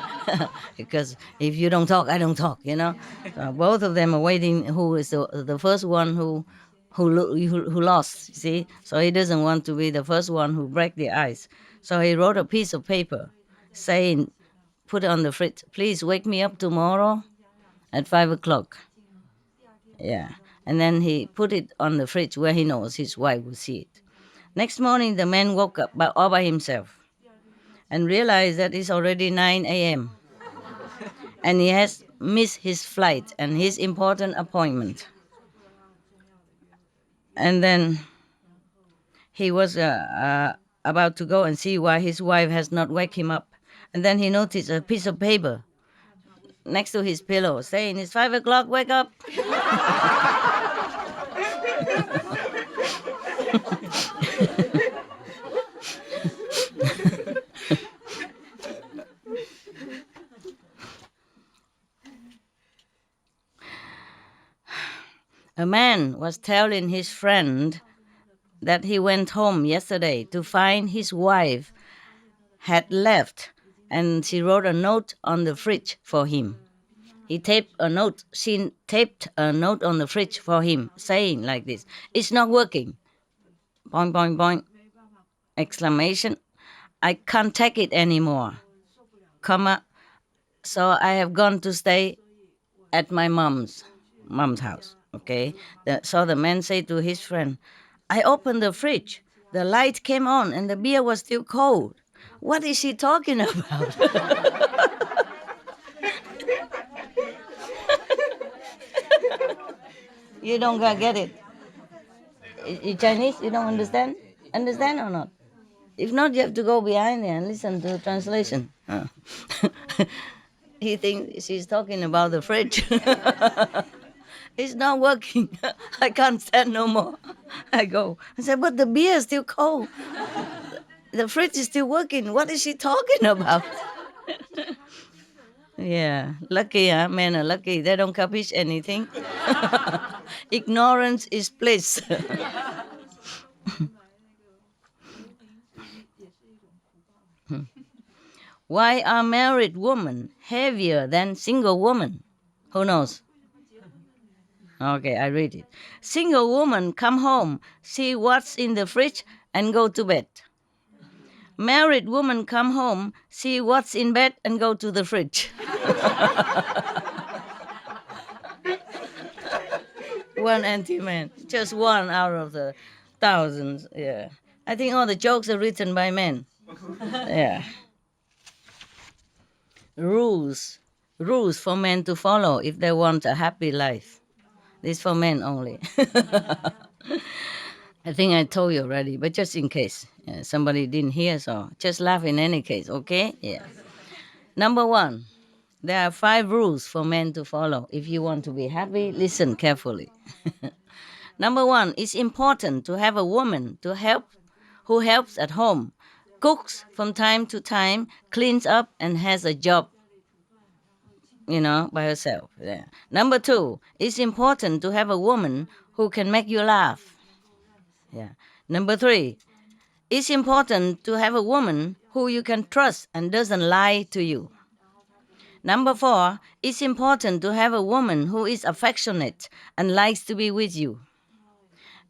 Because if you don't talk, I don't talk. So both of them are waiting. Who is the first one who lost? You see, so he doesn't want to be the first one who break the ice. So he wrote a piece of paper, saying, "Put it on the fridge. Please wake me up tomorrow at 5 o'clock." Yeah, and then he put it on the fridge where he knows his wife will see it. Next morning, the man woke up all by himself and realized that it's already 9 a.m. and he has missed his flight and his important appointment. And then he was about to go and see why his wife has not waked him up. And then he noticed a piece of paper next to his pillow saying, "It's 5 o'clock, wake up." A man was telling his friend that he went home yesterday to find his wife had left, and she wrote a note on the fridge for him. She taped a note on the fridge for him, saying like this: "It's not working." Boing, boing, boing. Exclamation. "I can't take it anymore. Comma. So I have gone to stay at my mom's house. Okay. So the man said to his friend, "I opened the fridge. The light came on and the beer was still cold. What is she talking about?" You don't get it. You Chinese? You don't understand? Understand or not? If not, you have to go behind there and listen to the translation. He thinks she's talking about the fridge. It's not working. I can't stand no more. I go. I said, "But the beer is still cold. The fridge is still working. What is she talking about?" Yeah, lucky, huh? Men are lucky. They don't capish anything. Ignorance is bliss. Why are married women heavier than single women? Who knows? Okay, I read it. Single woman come home, see what's in the fridge, and go to bed. Married woman come home, see what's in bed, and go to the fridge. One anti-man, just one out of the thousands. Yeah, I think all the jokes are written by men. Yeah. Rules for men to follow if they want a happy life. This for men only. I think I told you already, but just in case somebody didn't hear, so just laugh in any case, okay? Yeah. Number one, there are 5 rules for men to follow. If you want to be happy, listen carefully. Number one, it's important to have a woman who helps at home, cooks from time to time, cleans up, and has a job, by herself. Yeah. Number two, it's important to have a woman who can make you laugh. Yeah. Number three, it's important to have a woman who you can trust and doesn't lie to you. Number four, it's important to have a woman who is affectionate and likes to be with you.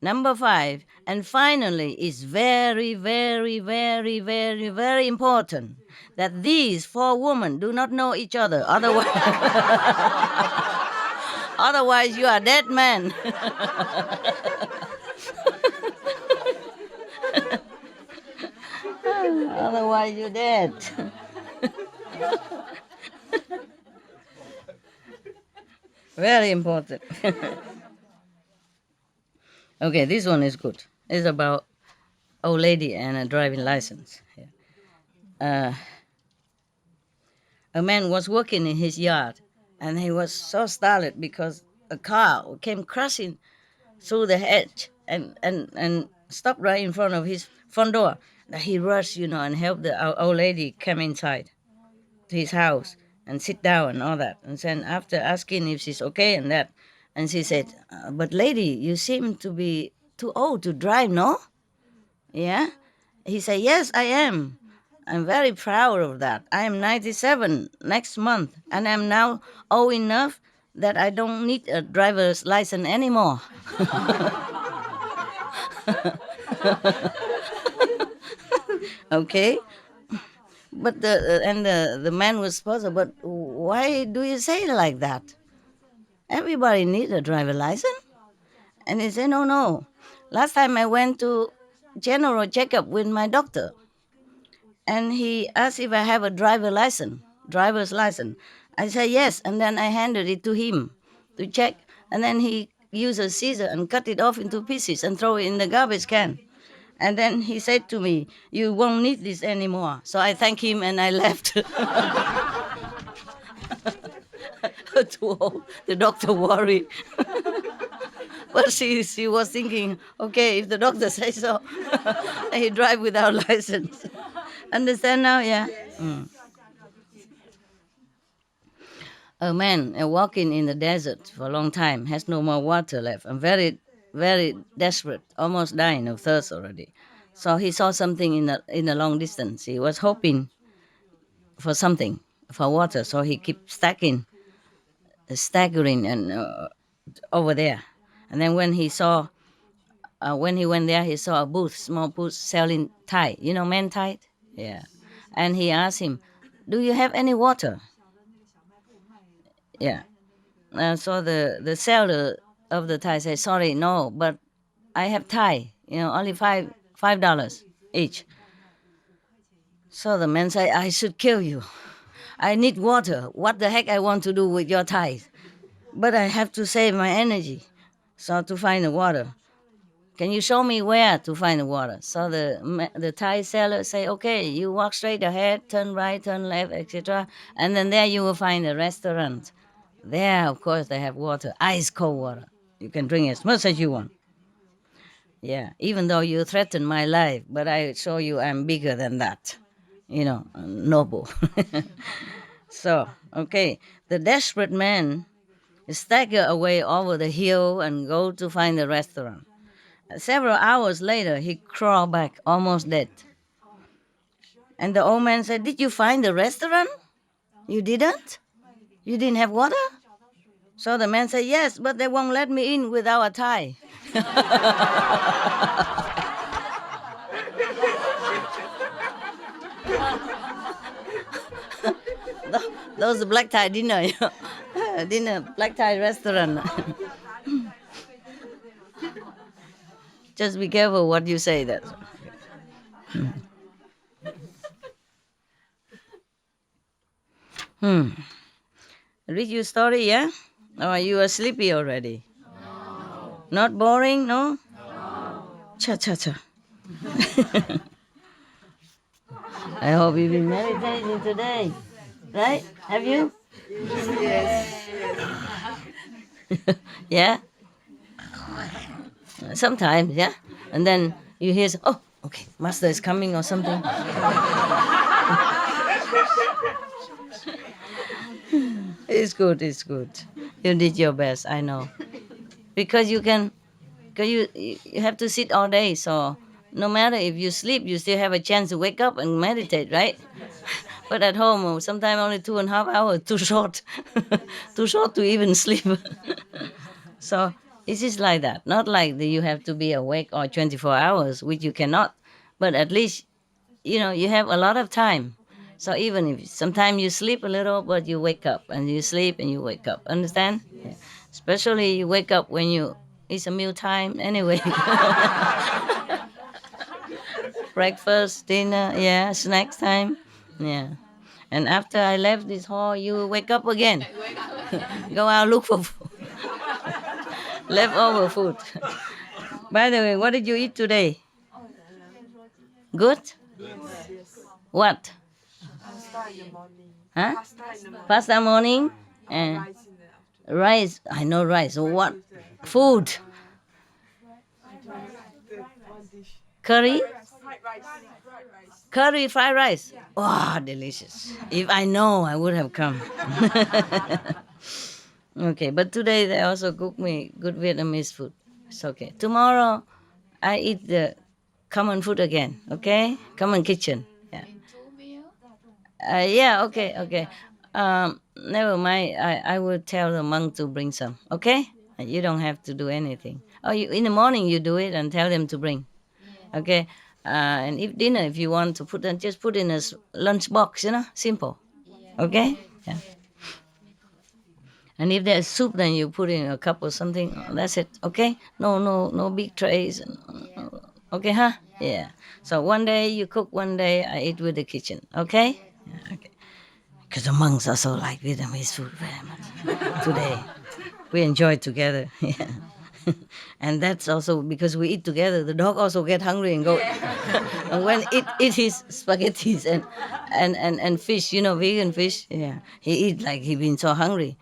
Number five, and finally, it's very, very, very, very, very important that these 4 women do not know each other. Otherwise, otherwise you are dead man. Otherwise you're dead. Very important. Okay, this one is good. It's about old lady and a driving license. Yeah. A man was working in his yard, and he was so startled because a car came crashing through the hedge and stopped right in front of his front door. He rushed, and helped the old lady come inside to his house and sit down and all that. And then after asking if she's okay and that, and she said, "But lady, you seem to be too old to drive, no?" Yeah? He said, "Yes, I am. I'm very proud of that. I am 97 next month, and I'm now old enough that I don't need a driver's license anymore." Okay? But the man was puzzled, "But why do you say it like that? Everybody needs a driver license." And he said, "No. Last time I went to general checkup with my doctor, and he asked if I have a driver's license. I said yes, and then I handed it to him to check, and then he used a scissor and cut it off into pieces and throw it in the garbage can. And then he said to me, 'You won't need this anymore.' So I thanked him and I left." Too old. The doctor worried. But she was thinking, okay, if the doctor says so, he drive without license. Understand now? Yeah. a man walking in the desert for a long time, has no more water left, and very, very desperate, almost dying of thirst already. So he saw something in the long distance. He was hoping for something, for water. So he kept staggering and over there. And then when he went there, he saw a booth, small booth selling Thai. You know, man Thai. Yeah. And he asked him, "Do you have any water?" Yeah. So the seller of the Thai said, "Sorry, no, but I have Thai. Only $5 each." So the man said, "I should kill you. I need water. What the heck I want to do with your Thai? But I have to save my energy. So to find the water, can you show me where to find the water?" So the Thai seller say, "Okay, you walk straight ahead, turn right, turn left, etc. And then there you will find a restaurant. There, of course, they have water, ice cold water. You can drink as much as you want. Yeah, even though you threaten my life, but I show you I'm bigger than that. Noble." So, okay, the desperate man stagger away over the hill and go to find the restaurant. Several hours later, he crawled back, almost dead. And the old man said, "Did you find the restaurant? You didn't? You didn't have water?" So the man said, "Yes, but they won't let me in without a tie." Those black tie dinner, black tie restaurant. Just be careful what you say. That. Read your story, yeah? Or you are sleepy already? No. Not boring, no? No. Cha cha cha. I hope you've been meditating today, right? Have you? Yes. Yeah? Sometimes, yeah? And then you hear, "Oh, okay, master is coming," or something. It's good, it's good. You did your best, I know. Because you have to sit all day, so no matter if you sleep, you still have a chance to wake up and meditate, right? But at home, sometimes only 2.5 hours, too short. Too short to even sleep. So it is like that. Not like that you have to be awake or 24 hours, which you cannot. But at least, you have a lot of time. So even if sometimes you sleep a little, but you wake up and you sleep and you wake up. Understand? Yeah. Especially you wake up when it's a meal time anyway. Breakfast, dinner, yeah, snacks time. Yeah. And after I left this hall, you wake up again. Go out, look for food. Leftover food. By the way, what did you eat today? Good? What? Huh? Pasta morning and rice. I know rice. So what? Food. Curry? Curry fried rice. Oh, delicious. If I know, I would have come. Okay, but today they also cook me good Vietnamese food. It's okay. Tomorrow, I eat the common food again. Okay, common kitchen. Yeah. Yeah. Okay. Okay. Never mind. I will tell the monk to bring some. Okay. You don't have to do anything. Oh, in the morning you do it and tell them to bring. Okay. And if dinner, if you want to just put in a lunch box. Simple. Okay. Yeah. And if there's soup, then you put in a cup or something. That's it. Okay. No big trays. Okay, huh? Yeah. So one day you cook, one day I eat with the kitchen. Okay. Yeah, okay. Because the monks also like Vietnamese food very much. Today, we enjoy it together. Yeah. And that's also because we eat together. The dog also get hungry and go. And when it eat his spaghettis and fish, vegan fish. Yeah, he eat like he been so hungry.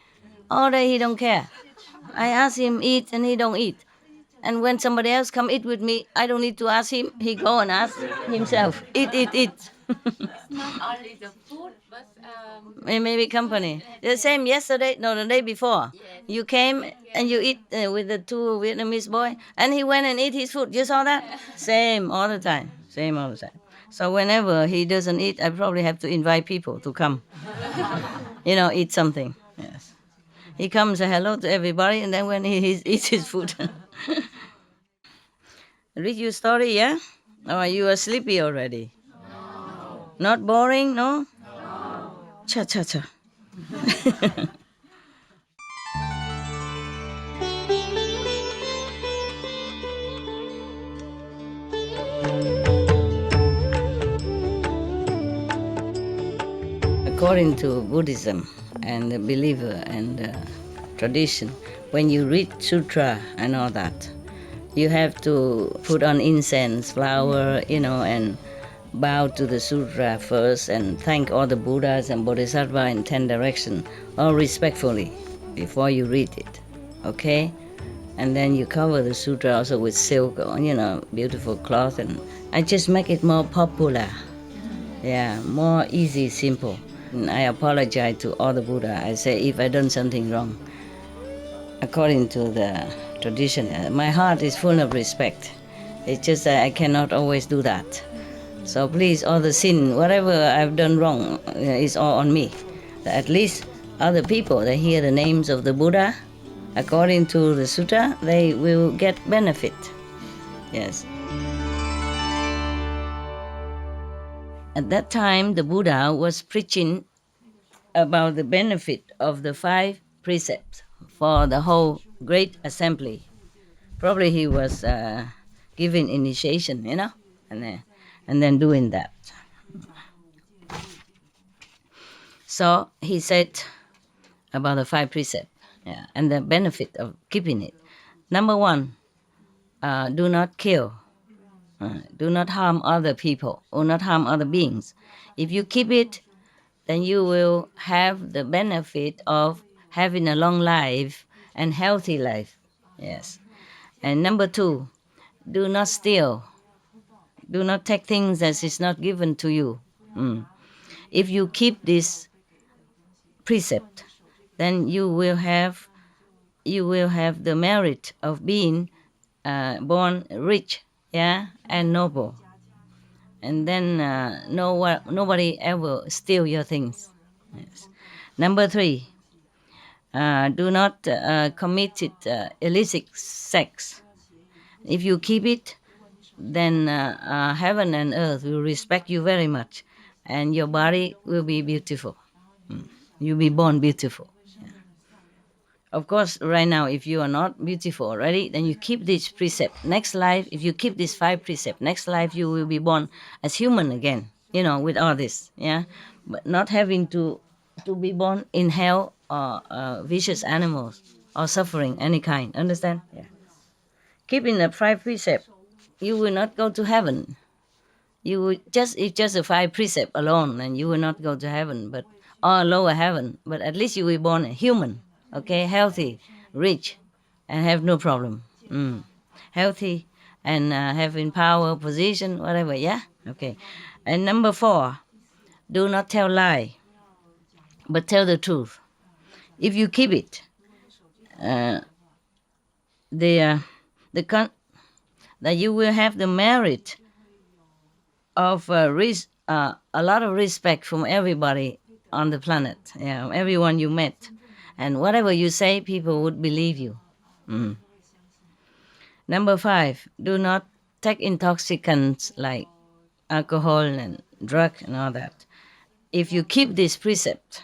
All day he don't care. I ask him eat and he don't eat. And when somebody else come eat with me, I don't need to ask him. He go and ask himself. Eat, eat, eat. Not only the food, Maybe company. The same yesterday, no, the day before. You came and you eat with the two Vietnamese boy, and he went and eat his food. You saw that? Same all the time. Same all the time. So whenever he doesn't eat, I probably have to invite people to come. Eat something. Yes. He comes, say hello to everybody, and then when he eats his food. Read your story, yeah? Or you are sleepy already? Not boring, no? Cha cha cha. According to Buddhism and the believer and tradition, when you read sutra and all that, you have to put on incense, flower, and bow to the sutra first and thank all the Buddhas and Bodhisattva in 10 directions, all respectfully, before you read it. Okay? And then you cover the sutra also with silk or, beautiful cloth. And I just make it more popular. Yeah, more easy, simple. And I apologize to all the Buddha. I say if I done something wrong, according to the tradition, my heart is full of respect. It's just that I cannot always do that. So please, all the sin, whatever I've done wrong, is all on me. At least other people, they hear the names of the Buddha, according to the sutta, they will get benefit. Yes. At that time, the Buddha was preaching about the benefit of the 5 precepts for the whole great assembly. Probably he was giving initiation, and then doing that. So he said about the 5 precepts, and the benefit of keeping it. Number 1, do not kill. Do not harm other people or not harm other beings. If you keep it, then you will have the benefit of having a long life and healthy life. Yes. And number 2, do not steal. Do not take things that is not given to you. If you keep this precept, then you will have the merit of being born rich, and noble. And then nobody ever steal your things. Yes. Number 3, do not commit illicit sex. If you keep it, then heaven and earth will respect you very much, and your body will be beautiful. You'll be born beautiful. Of course, right now, if you are not beautiful already, then you keep this precept. Next life, if you keep these 5 precepts, next life you will be born as human again, with all this, but not having to be born in hell or vicious animals or suffering any kind. Understand? Yeah. Keeping the 5 precepts, you will not go to heaven. You will it's just a 5 precept alone, and you will not go to heaven, or lower heaven. But at least you will be born a human, okay, healthy, rich, and have no problem. Healthy and having power, position, whatever. Yeah, okay. And number 4, do not tell lie, but tell the truth. If you keep it, that you will have the merit of a lot of respect from everybody on the planet, everyone you met, and whatever you say, people would believe you. Number 5, do not take intoxicants like alcohol and drug and all that. If you keep this precept,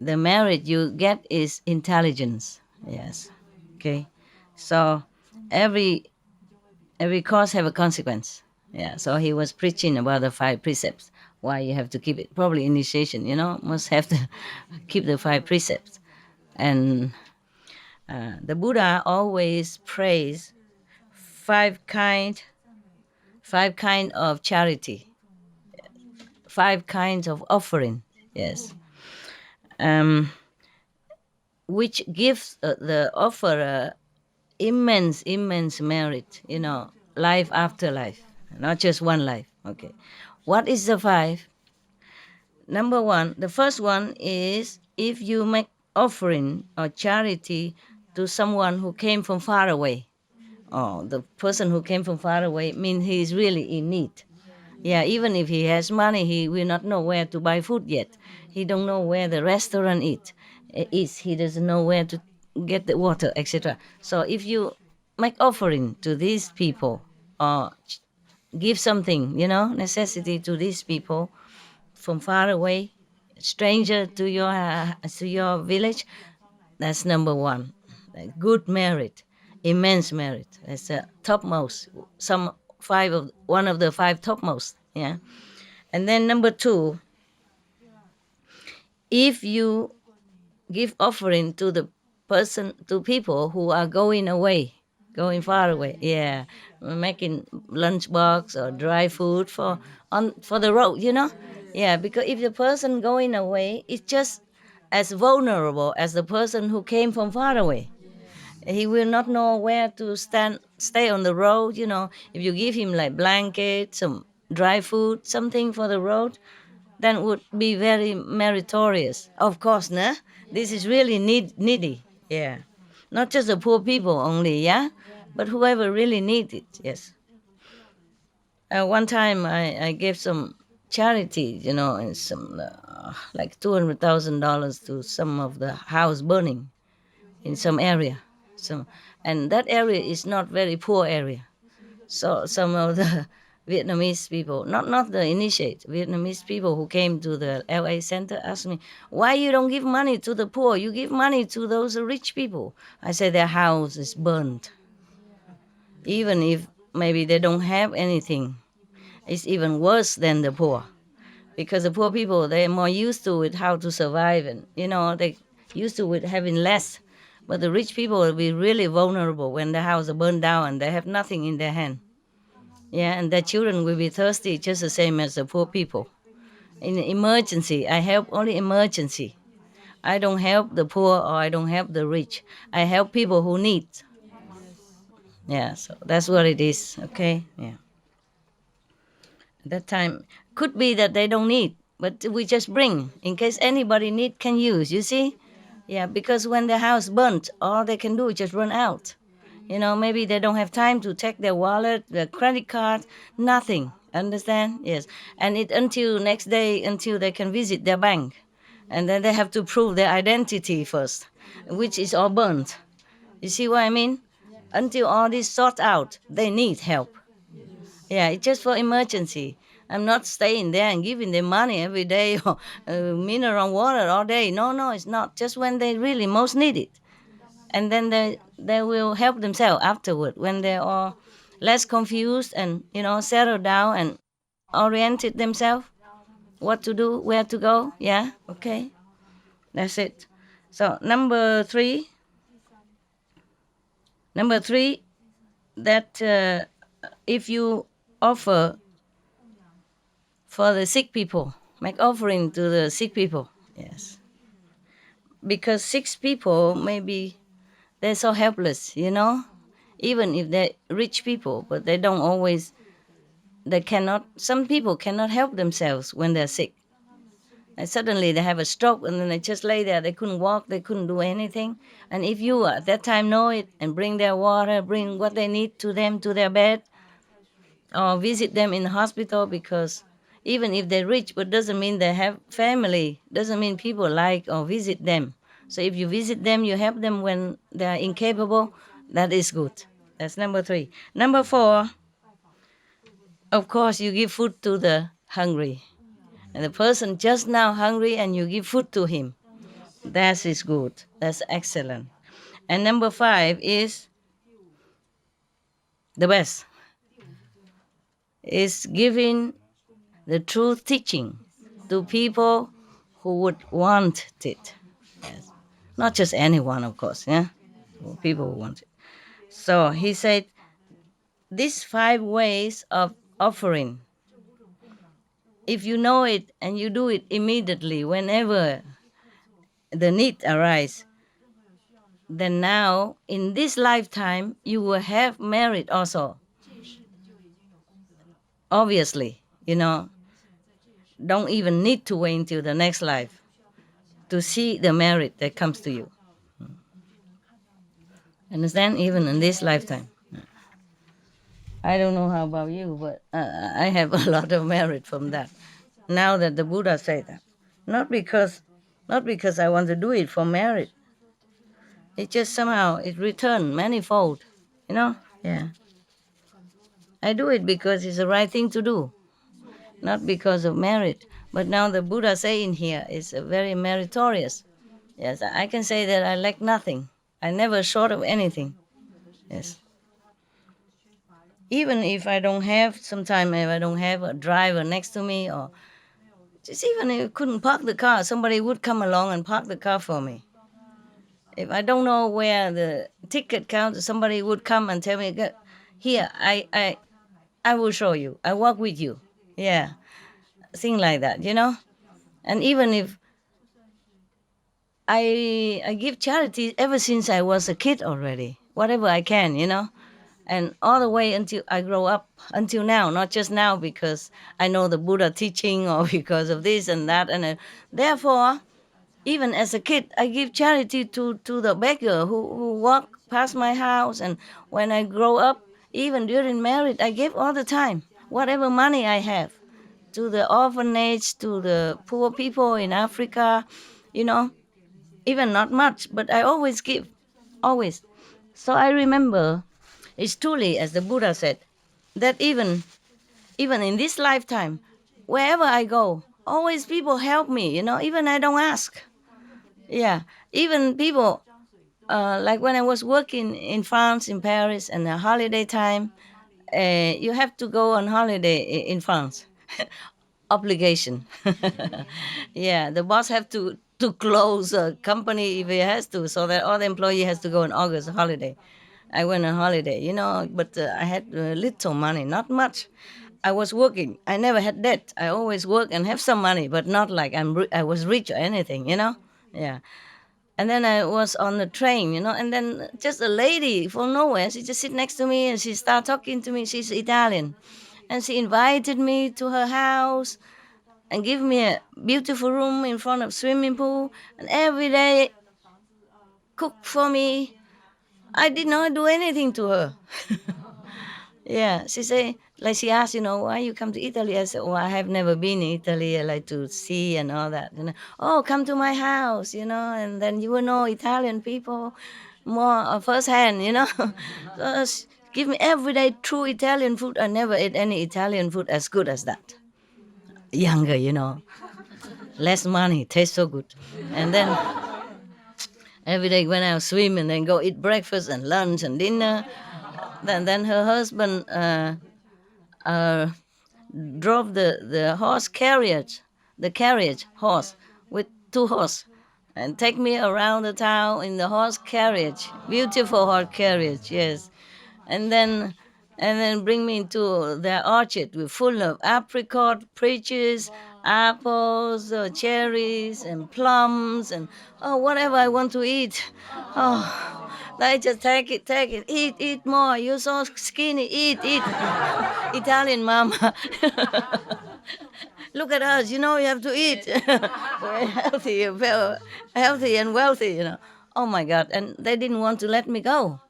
the merit you get is intelligence. Yes. Okay. So every cause have a consequence. Yeah. So he was preaching about the 5 precepts. Why you have to keep it? Probably initiation. Must have to keep the 5 precepts. And the Buddha always prays 5 kind of charity, 5 kinds of offering. Yes. Which gives the offerer immense merit, life after life, not just one life. Okay. What is the 5? Number one, the first one is if you make offering or charity to someone who came from far away. Oh, the person who came from far away means he is really in need. Yeah, even if he has money, he will not know where to buy food yet. He don't know where the restaurant is. He doesn't know where to get the water, etc. So if you make offering to these people or give something, necessity to these people from far away, stranger to your village, that's number one. Like good merit, immense merit. That's the topmost. Some five of one of the five topmost. Yeah, and then number two, if you give offering to the person to people who are going away, going far away. Yeah, making lunchbox or dry food for the road. Yeah, because if the person going away is just as vulnerable as the person who came from far away. He will not know where to stay on the road. If you give him like blanket, some dry food, something for the road, then would be very meritorious. Of course, nah? This is really needy. Yeah. Not just the poor people only, yeah? But whoever really needs it, yes. One time I gave some charity, and some like $200,000 to some of the house burning in some area. So, and that area is not very poor area. So some of the Vietnamese people, not the initiate Vietnamese people who came to the LA center asked me, why you don't give money to the poor? You give money to those rich people. I said their house is burned. Even if maybe they don't have anything, it's even worse than the poor. Because the poor people, they're more used to it, how to survive, and they used to it having less. But the rich people will be really vulnerable when the house is burned down and they have nothing in their hand. Yeah, and their children will be thirsty just the same as the poor people. In emergency, I help only emergency. I don't help the poor or I don't help the rich. I help people who need. Yeah, so that's what it is. Okay, yeah. At that time, could be that they don't need, but we just bring in case anybody need can use. You see, yeah, because when the house burnt, all they can do is just run out. Maybe they don't have time to take their wallet, their credit card, nothing. Understand? Yes. And it until next day until they can visit their bank. And then they have to prove their identity first, which is all burnt. You see what I mean? Until all this sort out, they need help. Yeah, it's just for emergency. I'm not staying there and giving them money every day or mineral water all day. No, it's not. Just when they really most need it. And then they will help themselves afterward when they are less confused and settle down and oriented themselves what to do, where to go. Yeah, okay, that's it. So number three, that if you offer for the sick people, make offering to the sick people. Yes, because sick people maybe they're so helpless, even if they're rich people, but they don't always, some people cannot help themselves when they're sick. And suddenly they have a stroke and then they just lay there, they couldn't walk, they couldn't do anything. And if you at that time know it and bring their water, bring what they need to them to their bed, or visit them in the hospital, because even if they're rich, but doesn't mean they have family, doesn't mean people like or visit them. So if you visit them, you help them when they're incapable, that is good. That's number three. Number four, of course, you give food to the hungry. And the person just now hungry and you give food to him. That is good. That's excellent. And number five is the best. Is giving the truth teaching to people who would want it. Yes. Not just anyone, of course, yeah? People who want it. So he said, these 5 ways of offering, if you know it and you do it immediately whenever the need arises, then now in this lifetime you will have merit also. Obviously, don't even need to wait until the next life to see the merit that comes to you. Understand? Even in this lifetime. I don't know how about you, but I have a lot of merit from that. Now that the Buddha said that, not because, not because I want to do it for merit. It just somehow it returned manifold, you know. Yeah, I do it because it's the right thing to do, not because of merit. But now the Buddha saying here is very meritorious. Yes, I can say that I lack nothing. I never short of anything. Yes. Even if I don't have, sometime if I don't have a driver next to me, or just even if I couldn't park the car, somebody would come along and park the car for me. If I don't know where the ticket counter, somebody would come and tell me, here, I will show you. I walk with you. Yeah, thing like that, you know. And even if I give charity ever since I was a kid already, whatever I can, you know, and all the way until I grow up until now, not just now because I know the Buddha teaching or because of this and that, and therefore, even as a kid, I give charity to the beggar who walk past my house, and when I grow up, even during marriage, I give all the time, whatever money I have, to the orphanage, to the poor people in Africa, you know, even not much, but I always give, always. So I remember, it's truly, as the Buddha said, that even in this lifetime, wherever I go, always people help me, you know, even I don't ask. Yeah, even people, like when I was working in France, in Paris, and the holiday time, you have to go on holiday in France. Obligation. Yeah, the boss have to close a company if he has to, so that all the employee has to go on August holiday. I went on holiday, you know, but I had little money, not much. I was working. I never had debt. I always work and have some money, but not like I was rich or anything, you know. Yeah. And then I was on the train, you know, and then just a lady from nowhere, she just sit next to me and she started talking to me. She's Italian, and she invited me to her house and give me a beautiful room in front of swimming pool, and every day cook for me. I did not do anything to her. Yeah, she say, like she asked, you know, why you come to Italy? I said, oh, I have never been in Italy. I like to see and all that. You know, oh, come to my house, you know, and then you will know Italian people more firsthand, you know. So give me everyday true Italian food. I never ate any Italian food as good as that. Younger, you know, less money, tastes so good. And then every day when I swim and then go eat breakfast and lunch and dinner. Then her husband uh, drove the horse carriage, the carriage horse with two horse, and take me around the town in the horse carriage, beautiful horse carriage, yes, and then bring me into their orchard with full of apricot, peaches, apples, cherries, and plums, and oh whatever I want to eat. Oh, I just take it, eat more. You're so skinny, eat. Italian mama. Look at us, you know, you have to eat. We're healthy, healthy and wealthy, you know. Oh my God. And they didn't want to let me go.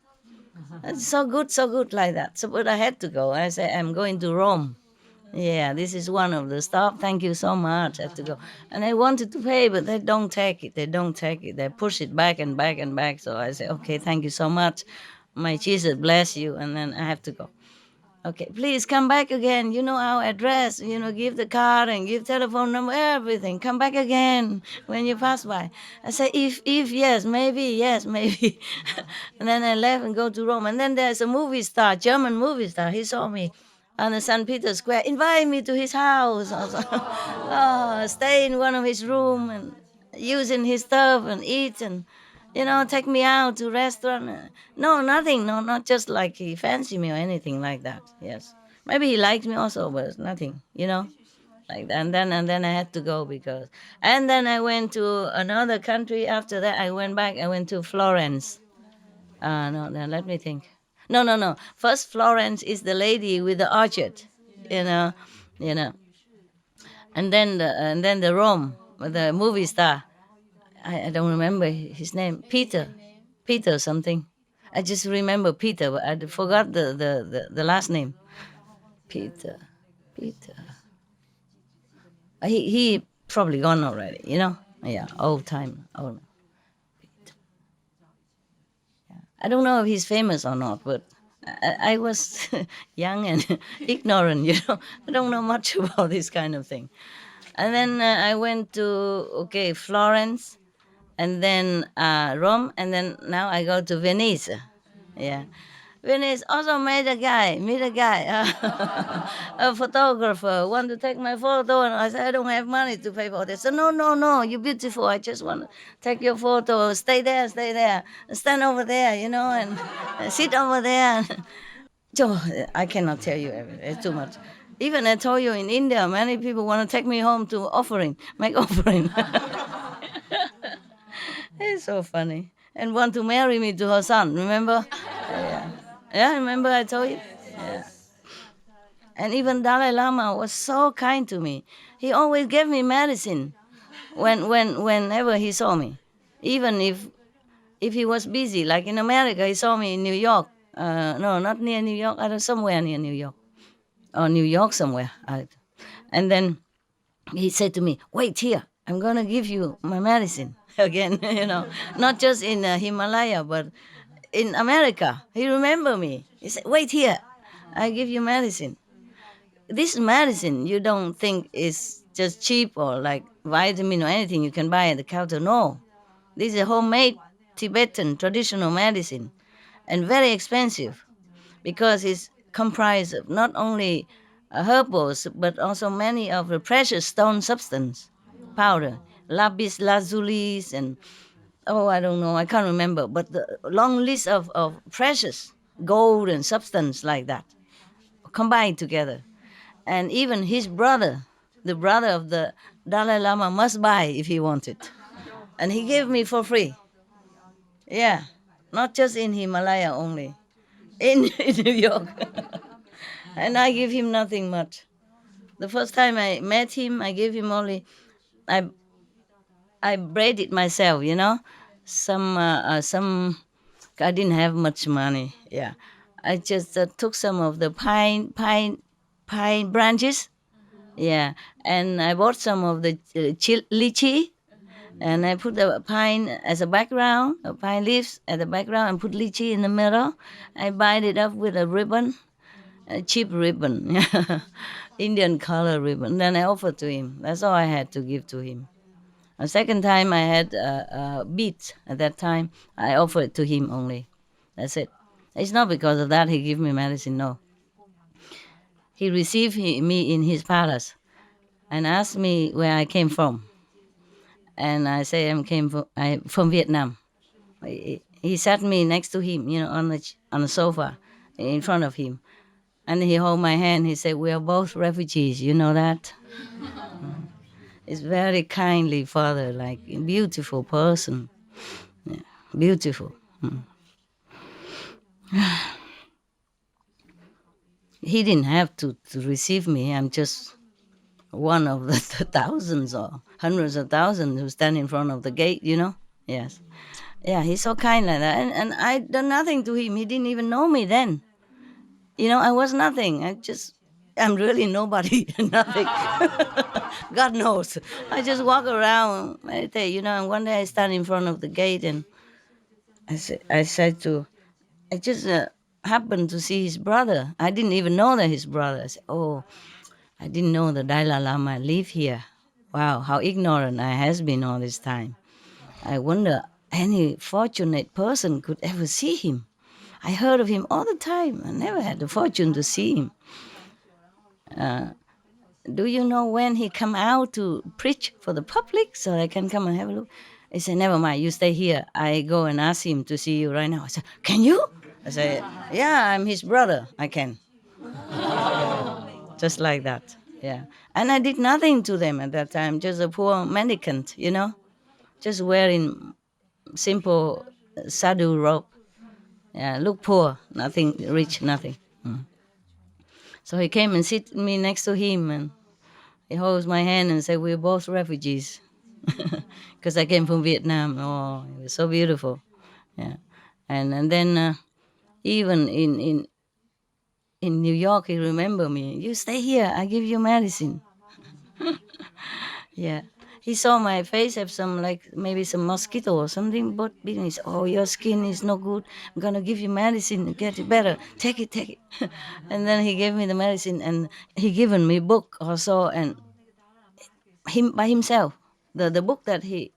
It's so good like that. So, but I had to go. I said, I'm going to Rome. Yeah, this is one of the stop. Thank you so much. I have to go. And I wanted to pay, but they don't take it. They don't take it. They push it back and back and back. So I said, okay, thank you so much. My Jesus bless you. And then I have to go. Okay, please come back again. You know our address. You know, give the card and give telephone number, everything. Come back again when you pass by. I say, if yes, maybe. And then I left and go to Rome. And then there's a movie star, German movie star. He saw me on the St. Peter Square. Invite me to his house. Oh, stay in one of his room and using his stuff and eat and take me out to restaurant. No, nothing. No, not just like he fancy me or anything like that. Yes, maybe he likes me also, but nothing. Like that. And then I had to go and then I went to another country. After that, I went back. I went to Florence. No, let me think. No. First, Florence is the lady with the orchard. You know, you know. and then the Rome, the movie star. I don't remember his name. Peter something. I just remember Peter, but I forgot the last name. Peter, Peter. He probably gone already. Yeah, old time. Old. I don't know if he's famous or not, but I was young and ignorant. I don't know much about this kind of thing. And then I went to Florence, and then Rome, and then now I go to Venice. Yeah. Venice also meet a guy, a photographer, want to take my photo, and I said I don't have money to pay for this. So no, no, no, you're beautiful. I just want to take your photo. Stay there, stand over there, and sit over there. So I cannot tell you everything. It's too much. Even I told you in India, many people want to take me home to make offering. It's so funny. And want to marry me to her son, remember? Yeah. Yeah, remember I told you? Yeah. And even Dalai Lama was so kind to me. He always gave me medicine whenever he saw me. Even if he was busy, like in America, he saw me in New York. No, not near New York, I don't somewhere near New York. Or New York somewhere. And then he said to me, "Wait here. I'm gonna give you my medicine again." Not just in Himalaya, but in America. He remembered me. He said, "Wait here. I give you medicine. This medicine you don't think is just cheap or like vitamin or anything you can buy at the counter. No, this is homemade Tibetan traditional medicine, and very expensive because it's comprised of not only herbals but also many of the precious stone substance powder, lapis lazulis, and I don't know, I can't remember, but the long list of precious gold and substance like that combined together. And even his brother, the brother of the Dalai Lama, must buy if he wanted, and he gave me for free. Yeah, not just in Himalaya only, in New York. And I give him nothing much. The first time I met him, I gave him only, I I braided myself, some. I didn't have much money. Yeah, I just took some of the pine branches. Yeah, and I bought some of the lychee, and I put the pine as a background, pine leaves at the background, and put lychee in the middle. I bind it up with a ribbon, a cheap ribbon, Indian color ribbon. Then I offered to him. That's all I had to give to him. A second time I had beets at that time. I offered to him only. That's it. It's not because of that he gave me medicine. No, he received me in his palace and asked me where I came from, and I say I from Vietnam. He sat me next to him, on the sofa in front of him, and he held my hand. He said, "We are both refugees. You know that." He's very kindly father, like a beautiful person. Yeah, beautiful. He didn't have to receive me. I'm just one of the thousands or hundreds of thousands who stand in front of the gate. Yes. Yeah, he's so kind like that. And I done nothing to him. He didn't even know me then. I was nothing. I'm really nobody, nothing. God knows. I just walk around, meditate, and one day I stand in front of the gate and I just happened to see his brother. I didn't even know that his brother. I said, "Oh, I didn't know the Dalai Lama live here. Wow, how ignorant I has been all this time. I wonder any fortunate person could ever see him. I heard of him all the time. I never had the fortune to see him. Do you know when he come out to preach for the public so I can come and have a look?" He said, "Never mind, you stay here. I go and ask him to see you right now." I said, "Can you?" I said, "Yeah, I'm his brother. I can." Just like that. Yeah. And I did nothing to them at that time, just a poor mendicant, just wearing simple sadhu robe. Yeah, look poor, nothing rich, nothing. So he came and sit me next to him, and He holds my hand and said, "We're both refugees," because I came from Vietnam. Oh, it was so beautiful. Yeah, and then even in New York, he remembered me. "You stay here. I give you medicine." Yeah. He saw my face have some, like, maybe some mosquito or something, but he said, "Oh, your skin is no good. I'm gonna give you medicine to get it better. Take it, take it." And then he gave me the medicine, and he given me book also, and him by himself. The book that he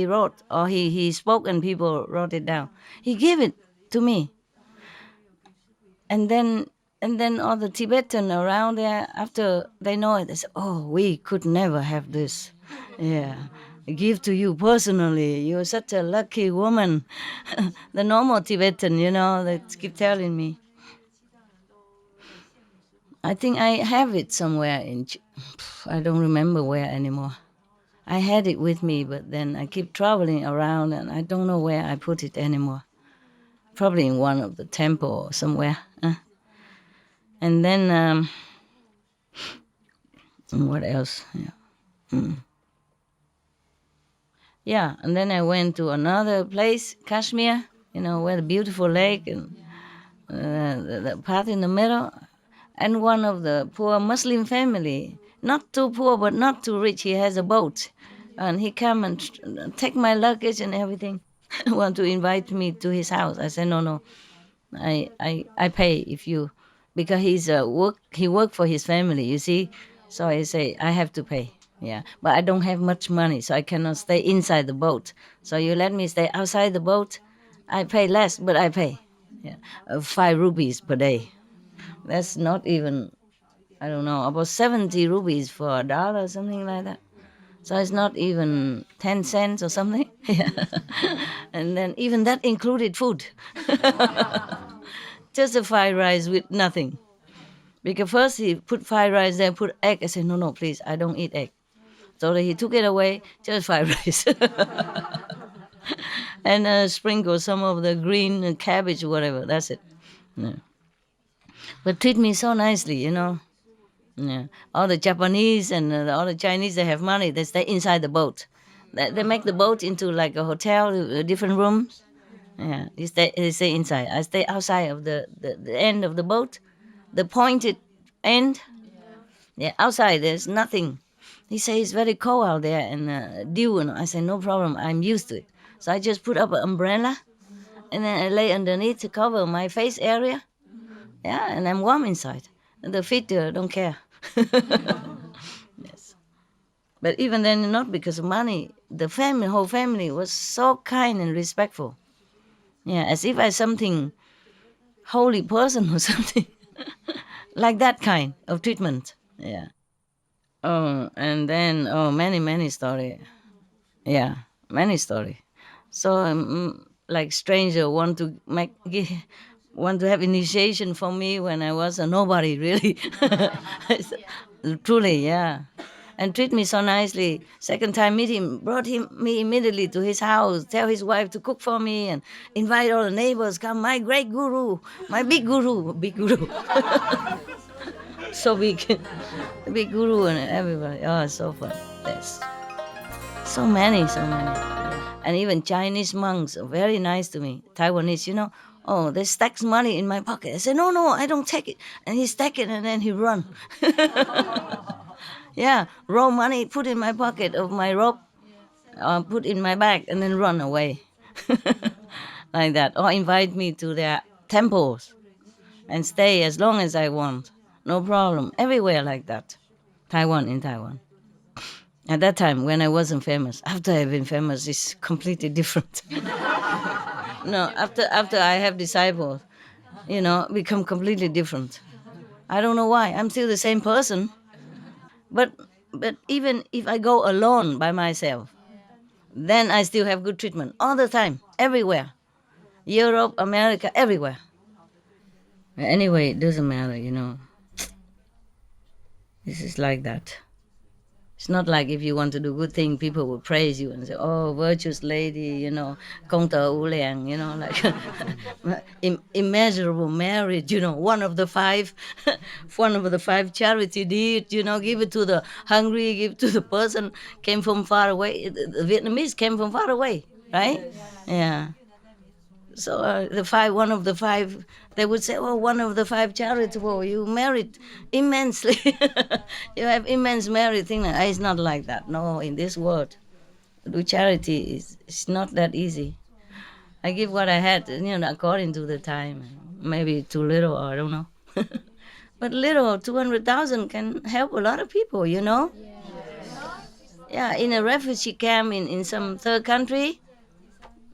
wrote, or he spoke and people wrote it down. He gave it to me. And then all the Tibetan around there, after they know it, they say, "Oh, we could never have this." Yeah. I give to you personally. You're such a lucky woman. The normal Tibetan, they keep telling me. I think I have it somewhere I don't remember where anymore. I had it with me, but then I keep traveling around and I don't know where I put it anymore. Probably in one of the temple or somewhere. And then, what else? Yeah. Yeah, and then I went to another place, Kashmir, where the beautiful lake and the path in the middle, and one of the poor Muslim family, not too poor but not too rich. He has a boat, and he come and take my luggage and everything. Want to invite me to his house. I said, no, no, I pay if you, because he work for his family, you see. So I say I have to pay. Yeah, but I don't have much money, so I cannot stay inside the boat. So you let me stay outside the boat. I pay less, but I pay. Yeah, 5 rupees per day. That's not even, I don't know, about 70 rupees for a dollar, something like that. So it's not even 10 cents or something. Yeah. And then even that included food. Just a fried rice with nothing. Because first he put fried rice, then put egg. I said, no, no, please, I don't eat egg. So he took it away, just fried rice. And sprinkle some of the green cabbage, whatever. That's it. Yeah. But treat me so nicely. Yeah. All the Japanese and all the Chinese, they have money. They stay inside the boat. They make the boat into like a hotel, different rooms. Yeah, they stay inside. I stay outside of the end of the boat, the pointed end. Yeah, outside there's nothing. He says it's very cold out there and dew. And I say no problem. I'm used to it. So I just put up an umbrella and then I lay underneath to cover my face area. Yeah, and I'm warm inside. And the feet don't care. Yes. But even then, not because of money. The whole family was so kind and respectful. Yeah, as if I something holy person or something. Like that kind of treatment. Yeah. Oh, and then many story. Yeah, many story. So like stranger want to have initiation for me when I was a nobody really. Truly, yeah. And treat me so nicely. Second time meet him, brought me immediately to his house, tell his wife to cook for me, and invite all the neighbors, come, my great guru, my big guru, big guru. So big, big guru and everybody. Oh, so fun. Yes. So many, so many. And even Chinese monks are very nice to me. Taiwanese, oh, they stack money in my pocket. I say, no, no, I don't take it. And he stack it and then he run. Yeah, raw money put in my pocket of my robe, put in my bag and then run away. Like that. Or invite me to their temples and stay as long as I want. No problem. Everywhere like that. In Taiwan. At that time, when I wasn't famous, after I've been famous, it's completely different. No, after I have disciples, become completely different. I don't know why. I'm still the same person, but even if I go alone by myself, then I still have good treatment all the time, everywhere, Europe, America, everywhere. Anyway, it doesn't matter. This is like that. It's not like if you want to do good thing, people will praise you and say, "Oh, virtuous lady," "công tờ ưu liang," like immeasurable merit, one of the five, one of the five charity deed, give it to the hungry, give it to the person came from far away. The Vietnamese came from far away, right? Yeah. So one of the five, they would say, "Oh, one of the five charitable, you merit immensely." You have immense merit. It's not like that. No, in this world, to do charity is not that easy. I give what I had, according to the time. Maybe too little, or I don't know. But little, 200,000 can help a lot of people, Yeah, in a refugee camp in some third country,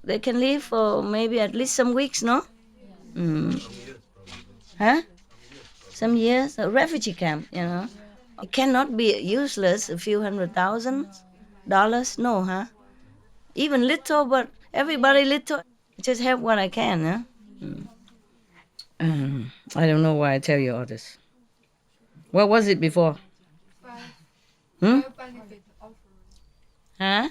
they can live for maybe at least some weeks, no? Huh? Some years. A refugee camp, It cannot be useless, a few $100,000. No, huh? Even little, but everybody little. Just help what I can, huh? I don't know why I tell you all this. What was it before? Hmm? Huh?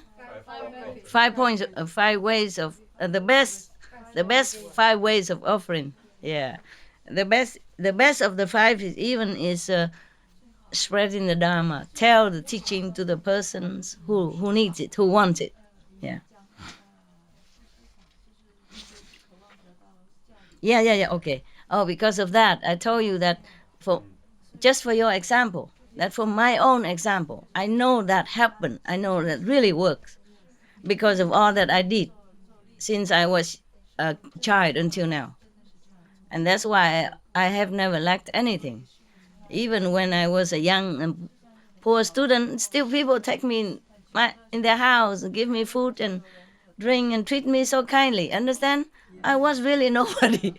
5 points, 5 ways of the best 5 ways of offering. Yeah, the best of the 5 is spreading the Dharma. Tell the teaching to the persons who needs it, who wants it. Yeah. Yeah. Okay. Oh, because of that, I told you that just for your example, that for my own example, I know that happened. I know that really works because of all that I did since I was a child until now. And that's why I have never lacked anything. Even when I was a young and poor student, still people take me in their house and give me food and drink and treat me so kindly. Understand? I was really nobody.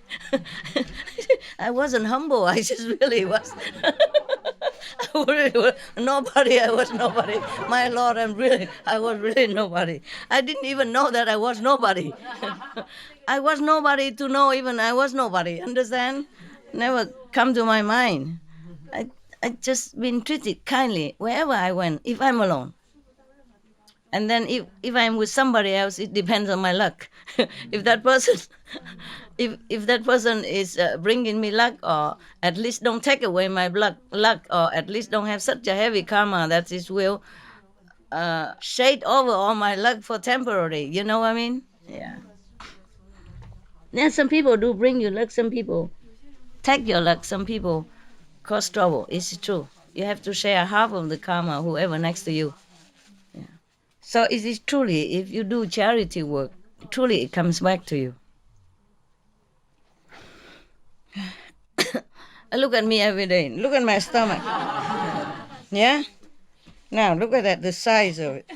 I wasn't humble. I just really was. I really was nobody. I was nobody. My Lord, I was really nobody. I didn't even know that I was nobody. I was nobody to know even I was nobody. Understand? Never come to my mind. I just been treated kindly wherever I went, if I'm alone. And then if I'm with somebody else, it depends on my luck. If that person, if that person is bringing me luck, or at least don't take away my luck, or at least don't have such a heavy karma that it will shade over all my luck for temporary. You know what I mean? Yeah. Then some people do bring you luck. Some people take your luck. Some people cause trouble. It's true. You have to share half of the karma, whoever next to you. So it is truly, if you do charity work, truly it comes back to you. Look at me every day. Look at my stomach. Yeah? Now look at that, the size of it.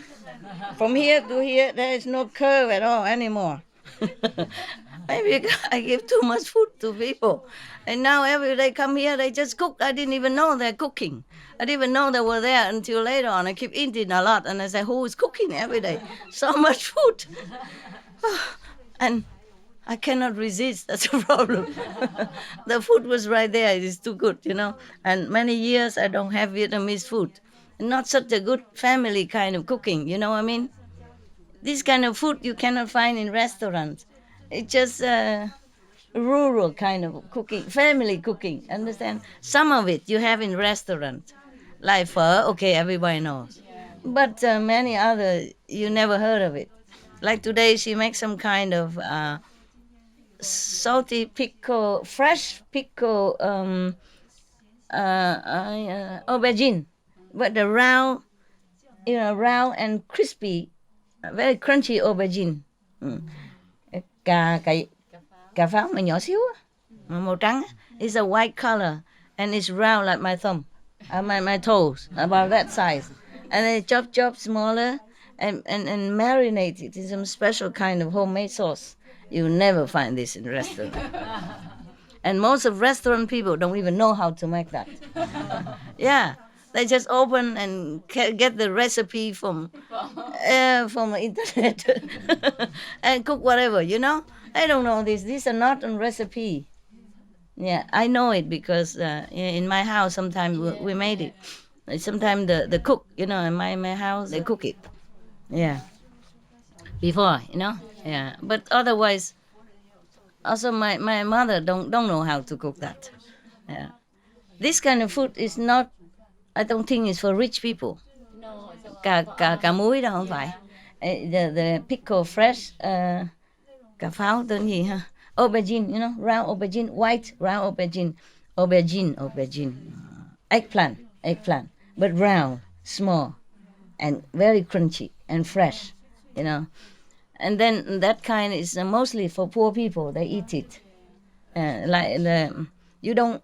From here to here, there is no curve at all anymore. Maybe I give too much food to people. And now every day come here, they just cook. I didn't even know they're cooking. I didn't even know they were there until later on. I keep eating a lot. And I say, who is cooking every day? So much food. And I cannot resist. That's a problem. The food was right there. It is too good, And many years I don't have Vietnamese food. Not such a good family kind of cooking, you know what I mean? This kind of food you cannot find in restaurants. It's just rural kind of cooking, family cooking, understand? Some of it you have in restaurants, like pho, okay, everybody knows. But many other, you never heard of it. Like today, she makes some kind of salty pickle, fresh pickle aubergine, but the round, round and crispy, very crunchy aubergine. Cà pháo mà nhỏ xíu á, màu trắng. It's a white color and it's round like my thumb, my toes, about that size. And they chop smaller and marinate it in some special kind of homemade sauce. You never find this in restaurant. And most of restaurant people don't even know how to make that. Yeah, they just open and get the recipe from the internet and cook whatever, They don't know this. These are not on recipe. Yeah, I know it because in my house sometimes we made it. Sometimes the cook, in my house, they cook it. Yeah. Before, Yeah. But otherwise, also my mother don't know how to cook that. Yeah. This kind of food is not, I don't think it's for rich people. Cà muối đâu không phải. The pickle fresh, cà pháo tên gì ha? Aubergine, round aubergine, white round aubergine. Eggplant, but round, small, and very crunchy and fresh, And then that kind is mostly for poor people. They eat it. You don't.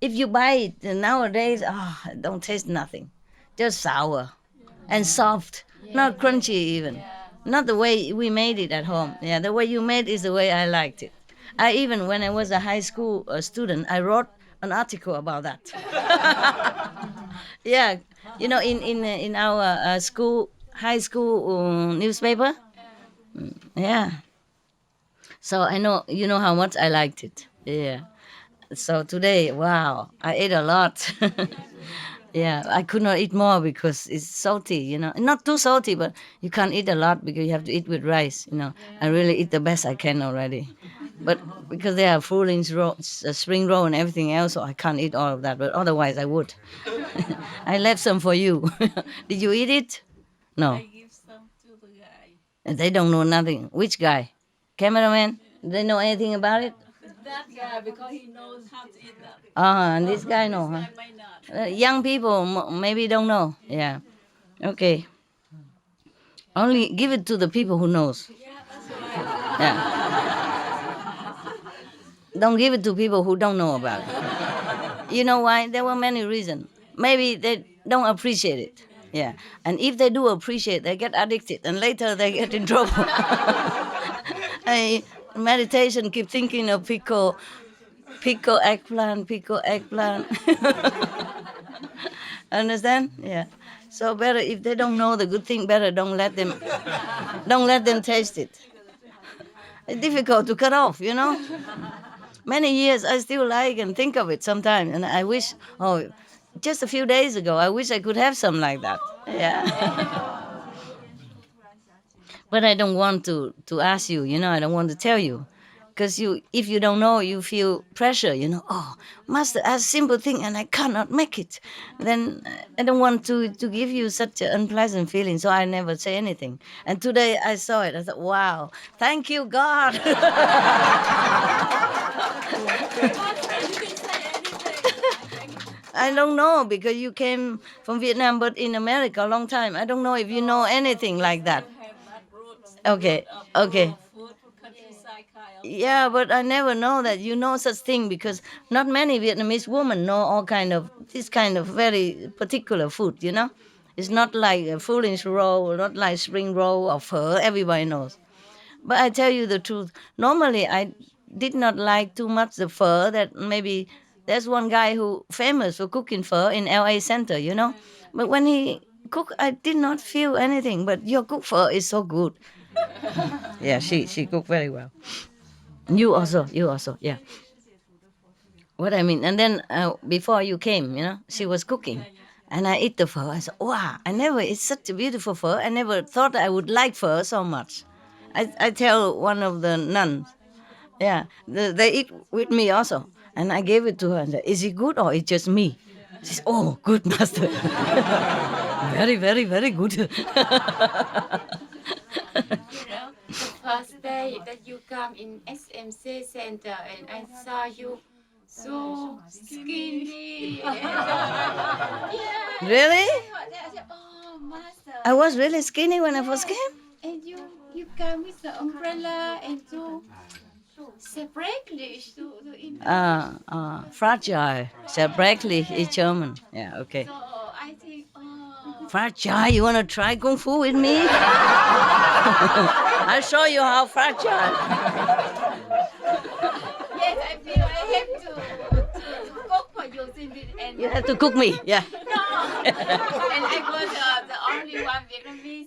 If you buy it nowadays, don't taste nothing, just sour and soft, not crunchy even. Not the way we made it at home. Yeah, the way you made is the way I liked it. I even, when I was a high school student, I wrote an article about that. Yeah, in our high school newspaper. Yeah. So I know how much I liked it. Yeah. So today, wow, I ate a lot. Yeah, I could not eat more because it's salty, Not too salty, but you can't eat a lot because you have to eat with rice. I really eat the best I can already. But because they are spring roll and everything else, so I can't eat all of that. But otherwise, I would. I left some for you. Did you eat it? No. I give some to the guy. And they don't know nothing. Which guy? Cameraman? They know anything about it? That guy, because he knows how to eat that. And this guy know, huh? I might not. Young people maybe don't know. Yeah. Okay. Only give it to the people who knows. Yeah, that's right. Yeah. Don't give it to people who don't know about it. You know why? There were many reasons. Maybe they don't appreciate it. Yeah. And if they do appreciate, they get addicted, and later they get in trouble. Meditation, keep thinking of pickle eggplant. Understand? Yeah. So better, if they don't know the good thing, better don't let them taste it. It's difficult to cut off, Many years I still like and think of it sometimes, and I wish, just a few days ago, I wish I could have some like that. Yeah. But I don't want to ask you, I don't want to tell you. Because if you don't know, you feel pressure, Master, a simple thing and I cannot make it. Then I don't want to give you such an unpleasant feeling, so I never say anything. And today I saw it, I thought, wow, thank you, God. You can say anything. I don't know, because you came from Vietnam, but in America a long time. I don't know if you know anything like that. I have not roots. Okay, okay. Food for countryside kind. Yeah, but I never know that you know such thing, because not many Vietnamese women know all this kind of very particular food, It's not like a foolish roll, not like spring roll or pho, everybody knows. But I tell you the truth, normally I did not like too much the pho. That maybe there's one guy who famous for cooking pho in LA Center, But when he cooked, I did not feel anything. But your cook pho is so good. Yeah, she cooked very well. You also, yeah. What I mean, and then before you came, she was cooking, and I eat the pho. I said, wow, it's such a beautiful pho. I never thought I would like pho so much. I tell one of the nuns, yeah, they eat with me also, and I gave it to her and said, is it good or it's just me? She said, oh, good, Master. Very, very, very good. First day that you come in SMC Center and I saw you so skinny. Yeah. Really? I said, oh, Master. I was really skinny when I first came. And you come with the umbrella and so separately. Fragile. Separately is German. Yeah, okay. So I think, oh. Fragile, you want to try Kung Fu with me? I'll show you how fragile. Yes, I feel I have to cook for you. And You have to cook me, yeah. no. And I was the only one Vietnamese.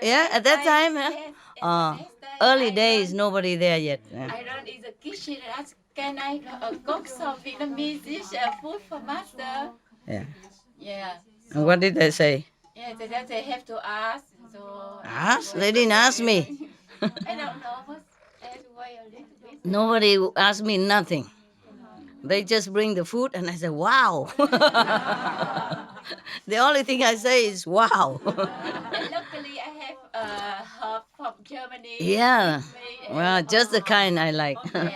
Yeah, at that time, huh? Yes, and the next day Early I days, nobody there yet. Yeah. I run in the kitchen and ask, can I cook some Vietnamese dish food for Master? Yeah. Yeah. And what did they say? Yeah, they have to ask. So Ask? They didn't ask me. I don't know, but I have to wait a little bit. Nobody asked me nothing. They just bring the food, and I said, "Wow." The only thing I say is, "Wow." And luckily, I have herb from Germany. Yeah. with me, and, Well, just the kind I like. and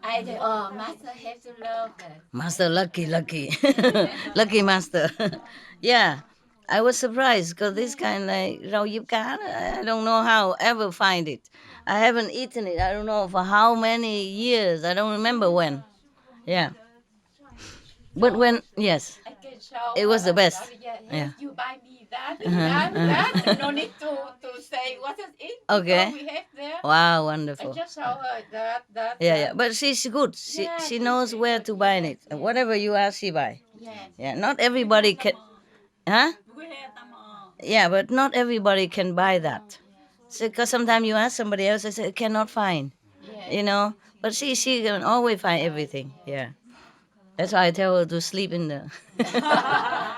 I said, oh, master have to love that. Master, lucky, lucky master. Yeah, I was surprised because this kind like rau diếp cá, I don't know how ever find it. I haven't eaten it. I don't know for how many years. I don't remember when. Yeah, but when yes, I can show. it was the best. Yeah, Yeah. you buy me that, Uh-huh, that. No need to say what is it. Okay. because We have there. Wow, I wonderful. just show her that. Yeah, yeah, but she's good. She Yeah, she she's knows very where good, to buy yes, it. Whatever you ask, she buy. Yes. Yeah, not everybody can. Huh? We have them all. Yeah, but not everybody can buy that. Because sometimes you ask somebody else, they say cannot find. Yes. You know, but she can always find everything. Yeah, that's why I tell her to sleep in the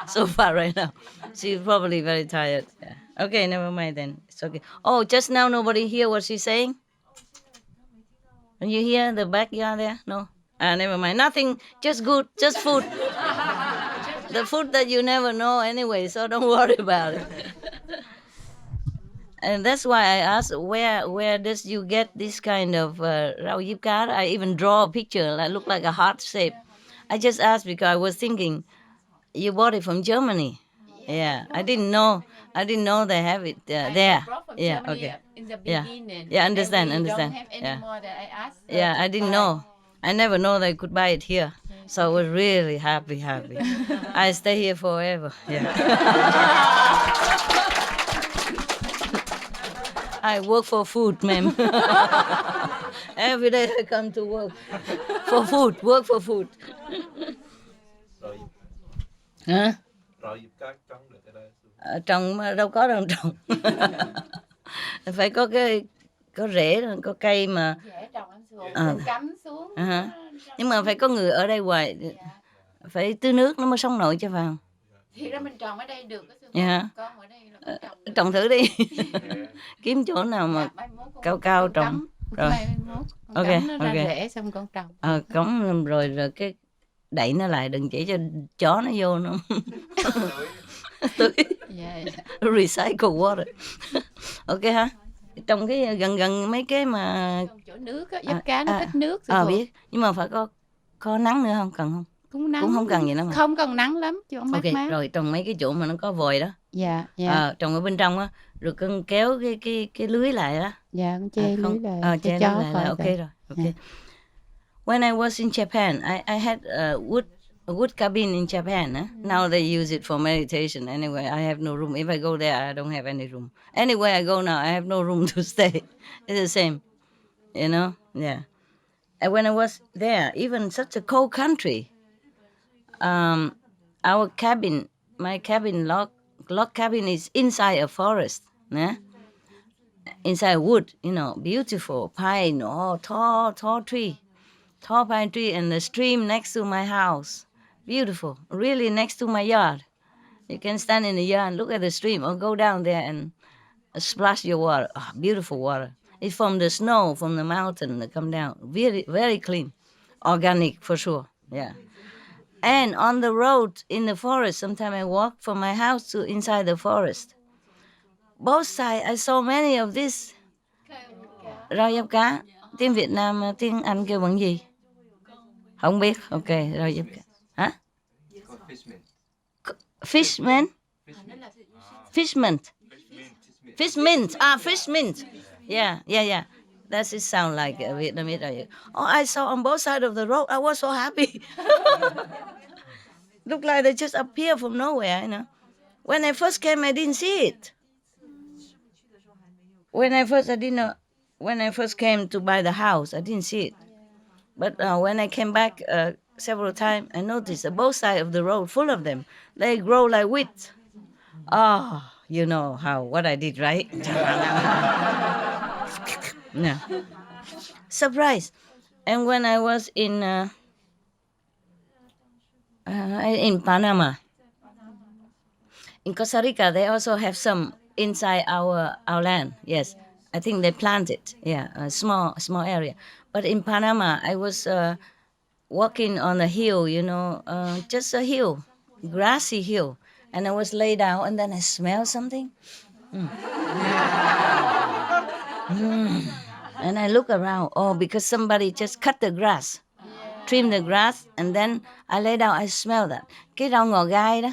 sofa right now. She's probably very tired. Yeah. Okay, never mind then. It's okay. Oh, just now nobody hear what she's saying. Can you hear the backyard there? No. Never mind. Nothing. Just good. Just food. The food that you never know anyway, so don't worry about it. And that's why I asked where does you get this kind of rau diếp cá? I even draw a picture that look like a heart shape. I just asked because I was thinking you bought it from Germany. Yeah, I didn't know. I didn't know they have it there. Brought from Yeah, Germany okay. In the Yeah. beginning. Yeah, understand, And we understand. Don't have any Yeah. more that I asked. her Yeah, to I didn't buy. know. I never know they could buy it here. So I was really happy. I stay here forever. Yeah. I work for food, ma'am. Every day I come to work for food, work for food. Rồi Hả? rồi dịp cá trống được cái đây. Trồng mà đâu có đâu trồng. Phải có có rễ, có cây mà. Dễ trồng em xuống. Ờ. Cắm xuống. Uh-huh. Nhưng mà phải có người ở đây hoài, phải tưới nước nó mới sống nổi cho vào. Thì ra mình trồng ở đây được. Dạ. Con ở đây là có trồng. Trồng thử đi. Kiếm chỗ nào mà cao cao trồng. Rồi. Ok, Cắm nó ra ok. rễ xong con trồng. Cống rồi cái đẩy nó lại, đừng chỉ cho chó nó vô nữa. Tưới. Yeah. Recycle water. Ok ha. Trồng cái gần mấy cái mà Trồng chỗ nước á, giúp cá nó thích nước. biết, nhưng mà phải có nắng nữa không, cần không? Cũng không cần vậy đó mà. Không cần nắng lắm, chỗ mát Ok, mát. rồi trồng mấy cái chỗ mà nó có vòi đó. Dạ, dạ. Trồng ở bên trong á, rồi con kéo cái lưới lại đó. Dạ, con che lưới lại. Che lưới lại là ok rồi. Ok. Dạ. When I was in Japan, I had a wood cabin in Japan. Now they use it for meditation. Anyway, I have no room. If I go there, I don't have any room. Anywhere I go now, I have no room to stay. It's the same, you know. Yeah. And when I was there, even such a cold country, our cabin, my cabin log cabin is inside a forest. Inside wood, beautiful pine, tall tree. Tall pine tree and the stream next to my house. Beautiful, really next to my yard. You can stand in the yard and look at the stream or go down there and splash your water. Oh, beautiful water. It's from the snow, from the mountain that come down. Very, very clean. Organic for sure, yeah. And on the road in the forest, sometimes I walk from my house to inside the forest. Both sides, I saw many of this. Rau diếp cá. Tiếng Việt Nam, tiếng Anh kêu bằng gì? Không biết. Ok, rau diếp cá. Hả? Fishman. Fishman. Fishmint. Fishmint. Yeah. That it sound like Vietnamese. Oh, I saw on both sides of the road. I was so happy. Look like they just appear from nowhere, When I first came, I didn't see it. When I first came to buy the house, I didn't see it. But when I came back several times, I noticed that both sides of the road, full of them, they grow like wheat. Oh, you know what I did, right? Yeah. Surprise. And when I was in Panama, in Costa Rica, they also have some inside our land. Yes, I think they planted. Yeah, a small area. But in Panama, I was walking on a hill. Just a hill, grassy hill, and I was laid down, and then I smelled something. And I look around. Oh, because somebody just cut the grass, trim the grass, and then I lay down. I smell that. Cái rau ngò gai đó.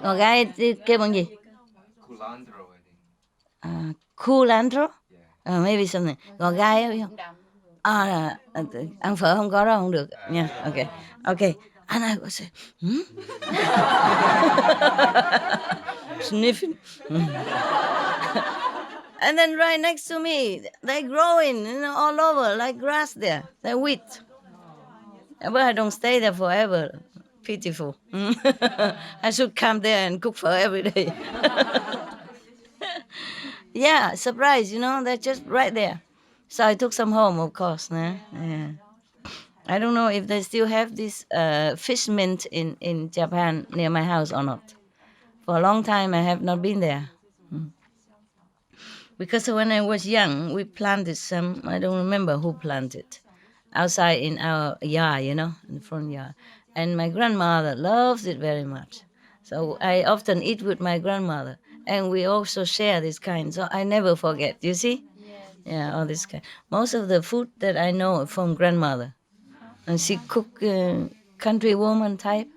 Ngò gai kêu bằng gì? Culantro? Maybe something. Ngò gai á, biết không? Ăn phở không có đó không được nha. Okay. Okay. And I was sniffing. And then right next to me, they're growing, all over like grass there. They're wheat. But I don't stay there forever. Pitiful. I should come there and cook for every day. Yeah, surprise, they're just right there. So I took some home, of course. Nah? Yeah. I don't know if they still have this fish mint in Japan near my house or not. For a long time, I have not been there. Because when I was young, we planted some, I don't remember who planted, outside in our yard, in the front yard. And my grandmother loves it very much. So I often eat with my grandmother. And we also share this kind. So I never forget, you see? Yeah, all this kind. Most of the food that I know from grandmother. And she cook country woman type.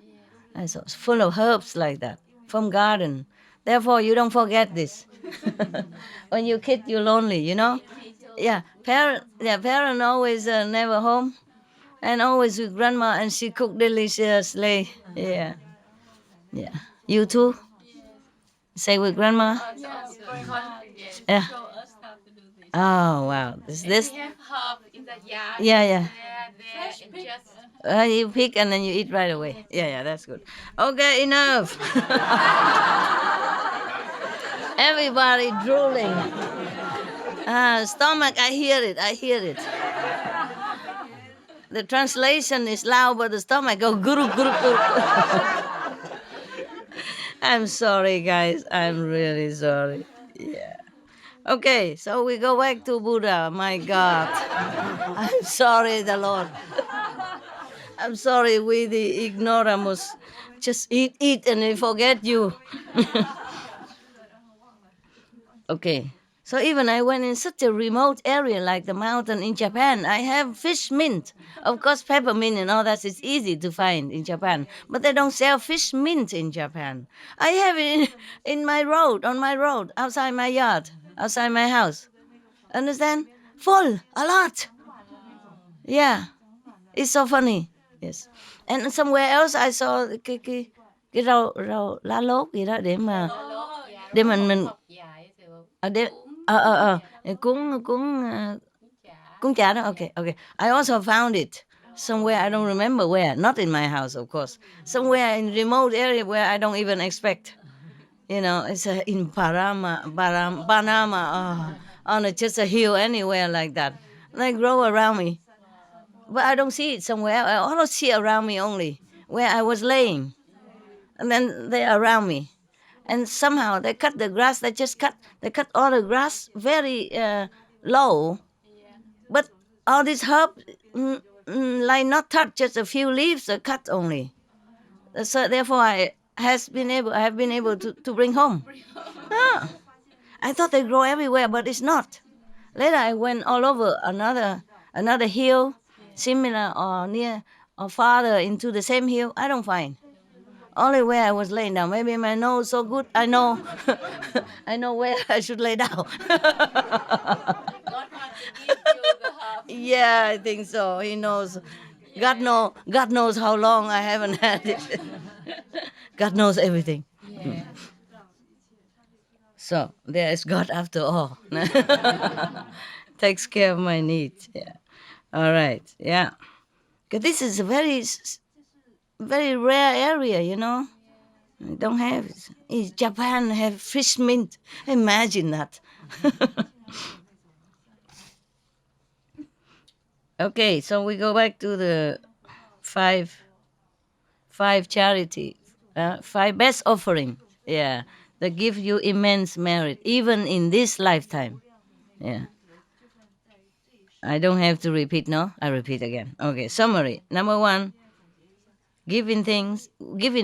And so it's full of herbs like that, from garden. Therefore, you don't forget this. When you're kid, you're lonely, Yeah, parent always never home, and always with grandma, and she cook deliciously. Yeah. You too? Say with grandma? Yeah. Oh, wow. Is this? We have herb in the yard. Yeah. And just You pick and then you eat right away. Yeah, that's good. Okay, enough. Everybody drooling. Stomach, I hear it. The translation is loud, but the stomach go guru, guru, guru. I'm sorry, guys. I'm really sorry. Yeah. Okay, so we go back to Buddha. My God. I'm sorry, the Lord. I'm sorry, we the ignoramus. Just eat, and we forget you. Okay. So even I went in such a remote area like the mountain in Japan, I have fish mint. Of course, peppermint and all that is easy to find in Japan, but they don't sell fish mint in Japan. I have it in my road, on my road, outside my yard, outside my house. Understand? Full, a lot. Yeah, it's so funny. Yes. And somewhere else I saw cái rau lá lốt gì đó để mình để cuốn cuốn chả đó. Okay. I also found it somewhere, I don't remember where, not in my house, of course, somewhere in remote area where I don't even expect. It's in Panama, on just a hill anywhere like that. They grow around me, but I don't see it somewhere. I always see around me only where I was laying, and then they're around me. And somehow they cut the grass. They cut all the grass very low, but all this herb like not touch, just a few leaves are cut only. So therefore, I have been able to bring home. Ah, I thought they grow everywhere, but it's not. Later, I went all over another hill, similar or near or farther into the same hill. I don't find. Only where I was laying down. Maybe my nose so good, I know, I know where I should lay down. God wants to give you the herb. Yeah, I think so. He knows. God knows how long I haven't had it. God knows everything. So there is God after all. Takes care of my needs. Yeah. All right. Yeah. 'Cause this is a very rare area, I don't have it. In Japan have fish mint. Imagine that. Okay, so we go back to the five charity, five best offering. Yeah, that give you immense merit, even in this lifetime. Yeah. I don't have to repeat, no? I repeat again. Okay, summary. Number one, giving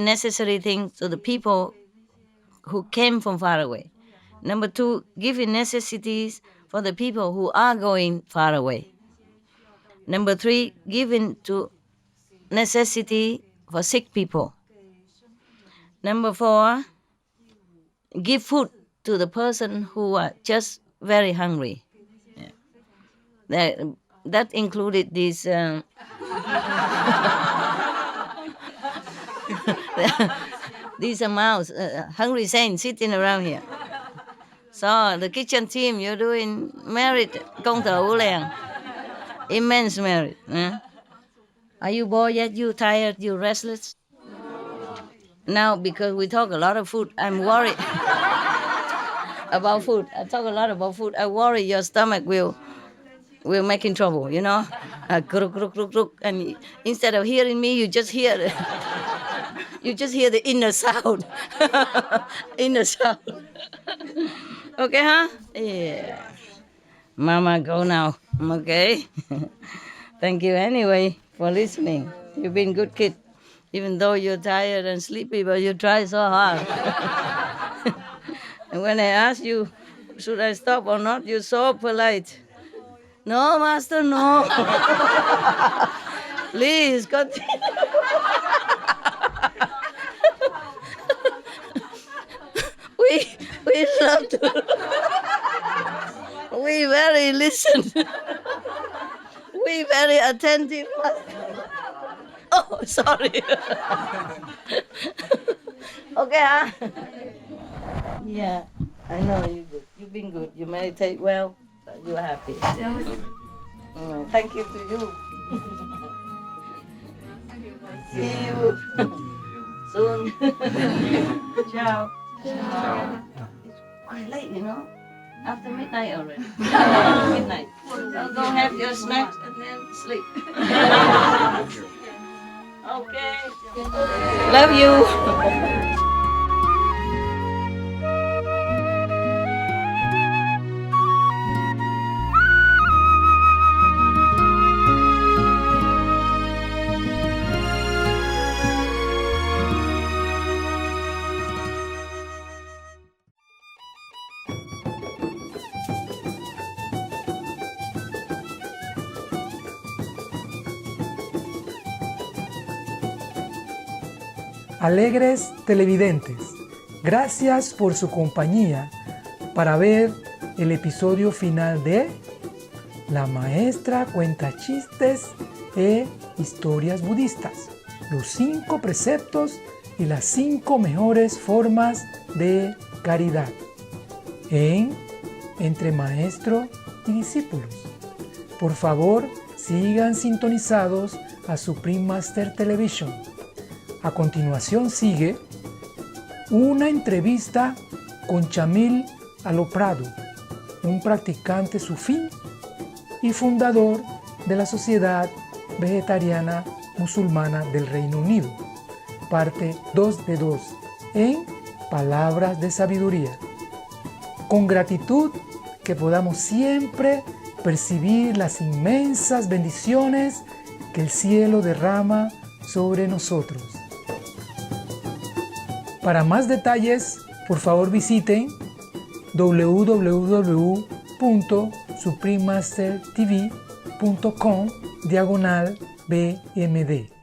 necessary things to the people who came from far away. Number two, giving necessities for the people who are going far away. Number three, giving to necessity for sick people. Number four, give food to the person who are just very hungry. Yeah. That included these these amounts, hungry saints sitting around here. So the kitchen team, you're doing merit, công thử liền. Immense merit. Are you bored yet? You tired? You restless? Now, because we talk a lot of food, I'm worried about food. I talk a lot about food. I worry your stomach will make in trouble, you know? And instead of hearing me, you just hear the inner sound. Inner sound. Okay, huh? Yeah. Mama, go now. Okay. Thank you anyway for listening. You've been good kid. Even though you're tired and sleepy, but you try so hard. And when I ask you, should I stop or not, you're so polite. No, master, no. Please, continue. We love to. We very listen. We very attentive. Oh, sorry. Okay, huh? Yeah, I know you're good. You've been good. You meditate well. You're happy. Thank you to you. See you soon. Ciao. Ciao. It's quite late, you know. After midnight already. Midnight. So go have your snacks and then sleep. Okay. Love you. Alegres televidentes, gracias por su compañía para ver el episodio final de La maestra cuenta chistes e historias budistas, los 5 preceptos y las 5 mejores formas de caridad en Entre Maestro y Discípulos. Por favor, sigan sintonizados a Supreme Master Television. A continuación sigue una entrevista con Chamil Aloprado, un practicante sufí y fundador de la Sociedad Vegetariana Musulmana del Reino Unido, parte 2 de 2, en Palabras de Sabiduría. Con gratitud que podamos siempre percibir las inmensas bendiciones que el cielo derrama sobre nosotros. Para más detalles, por favor visiten www.suprememastertv.com/BMD.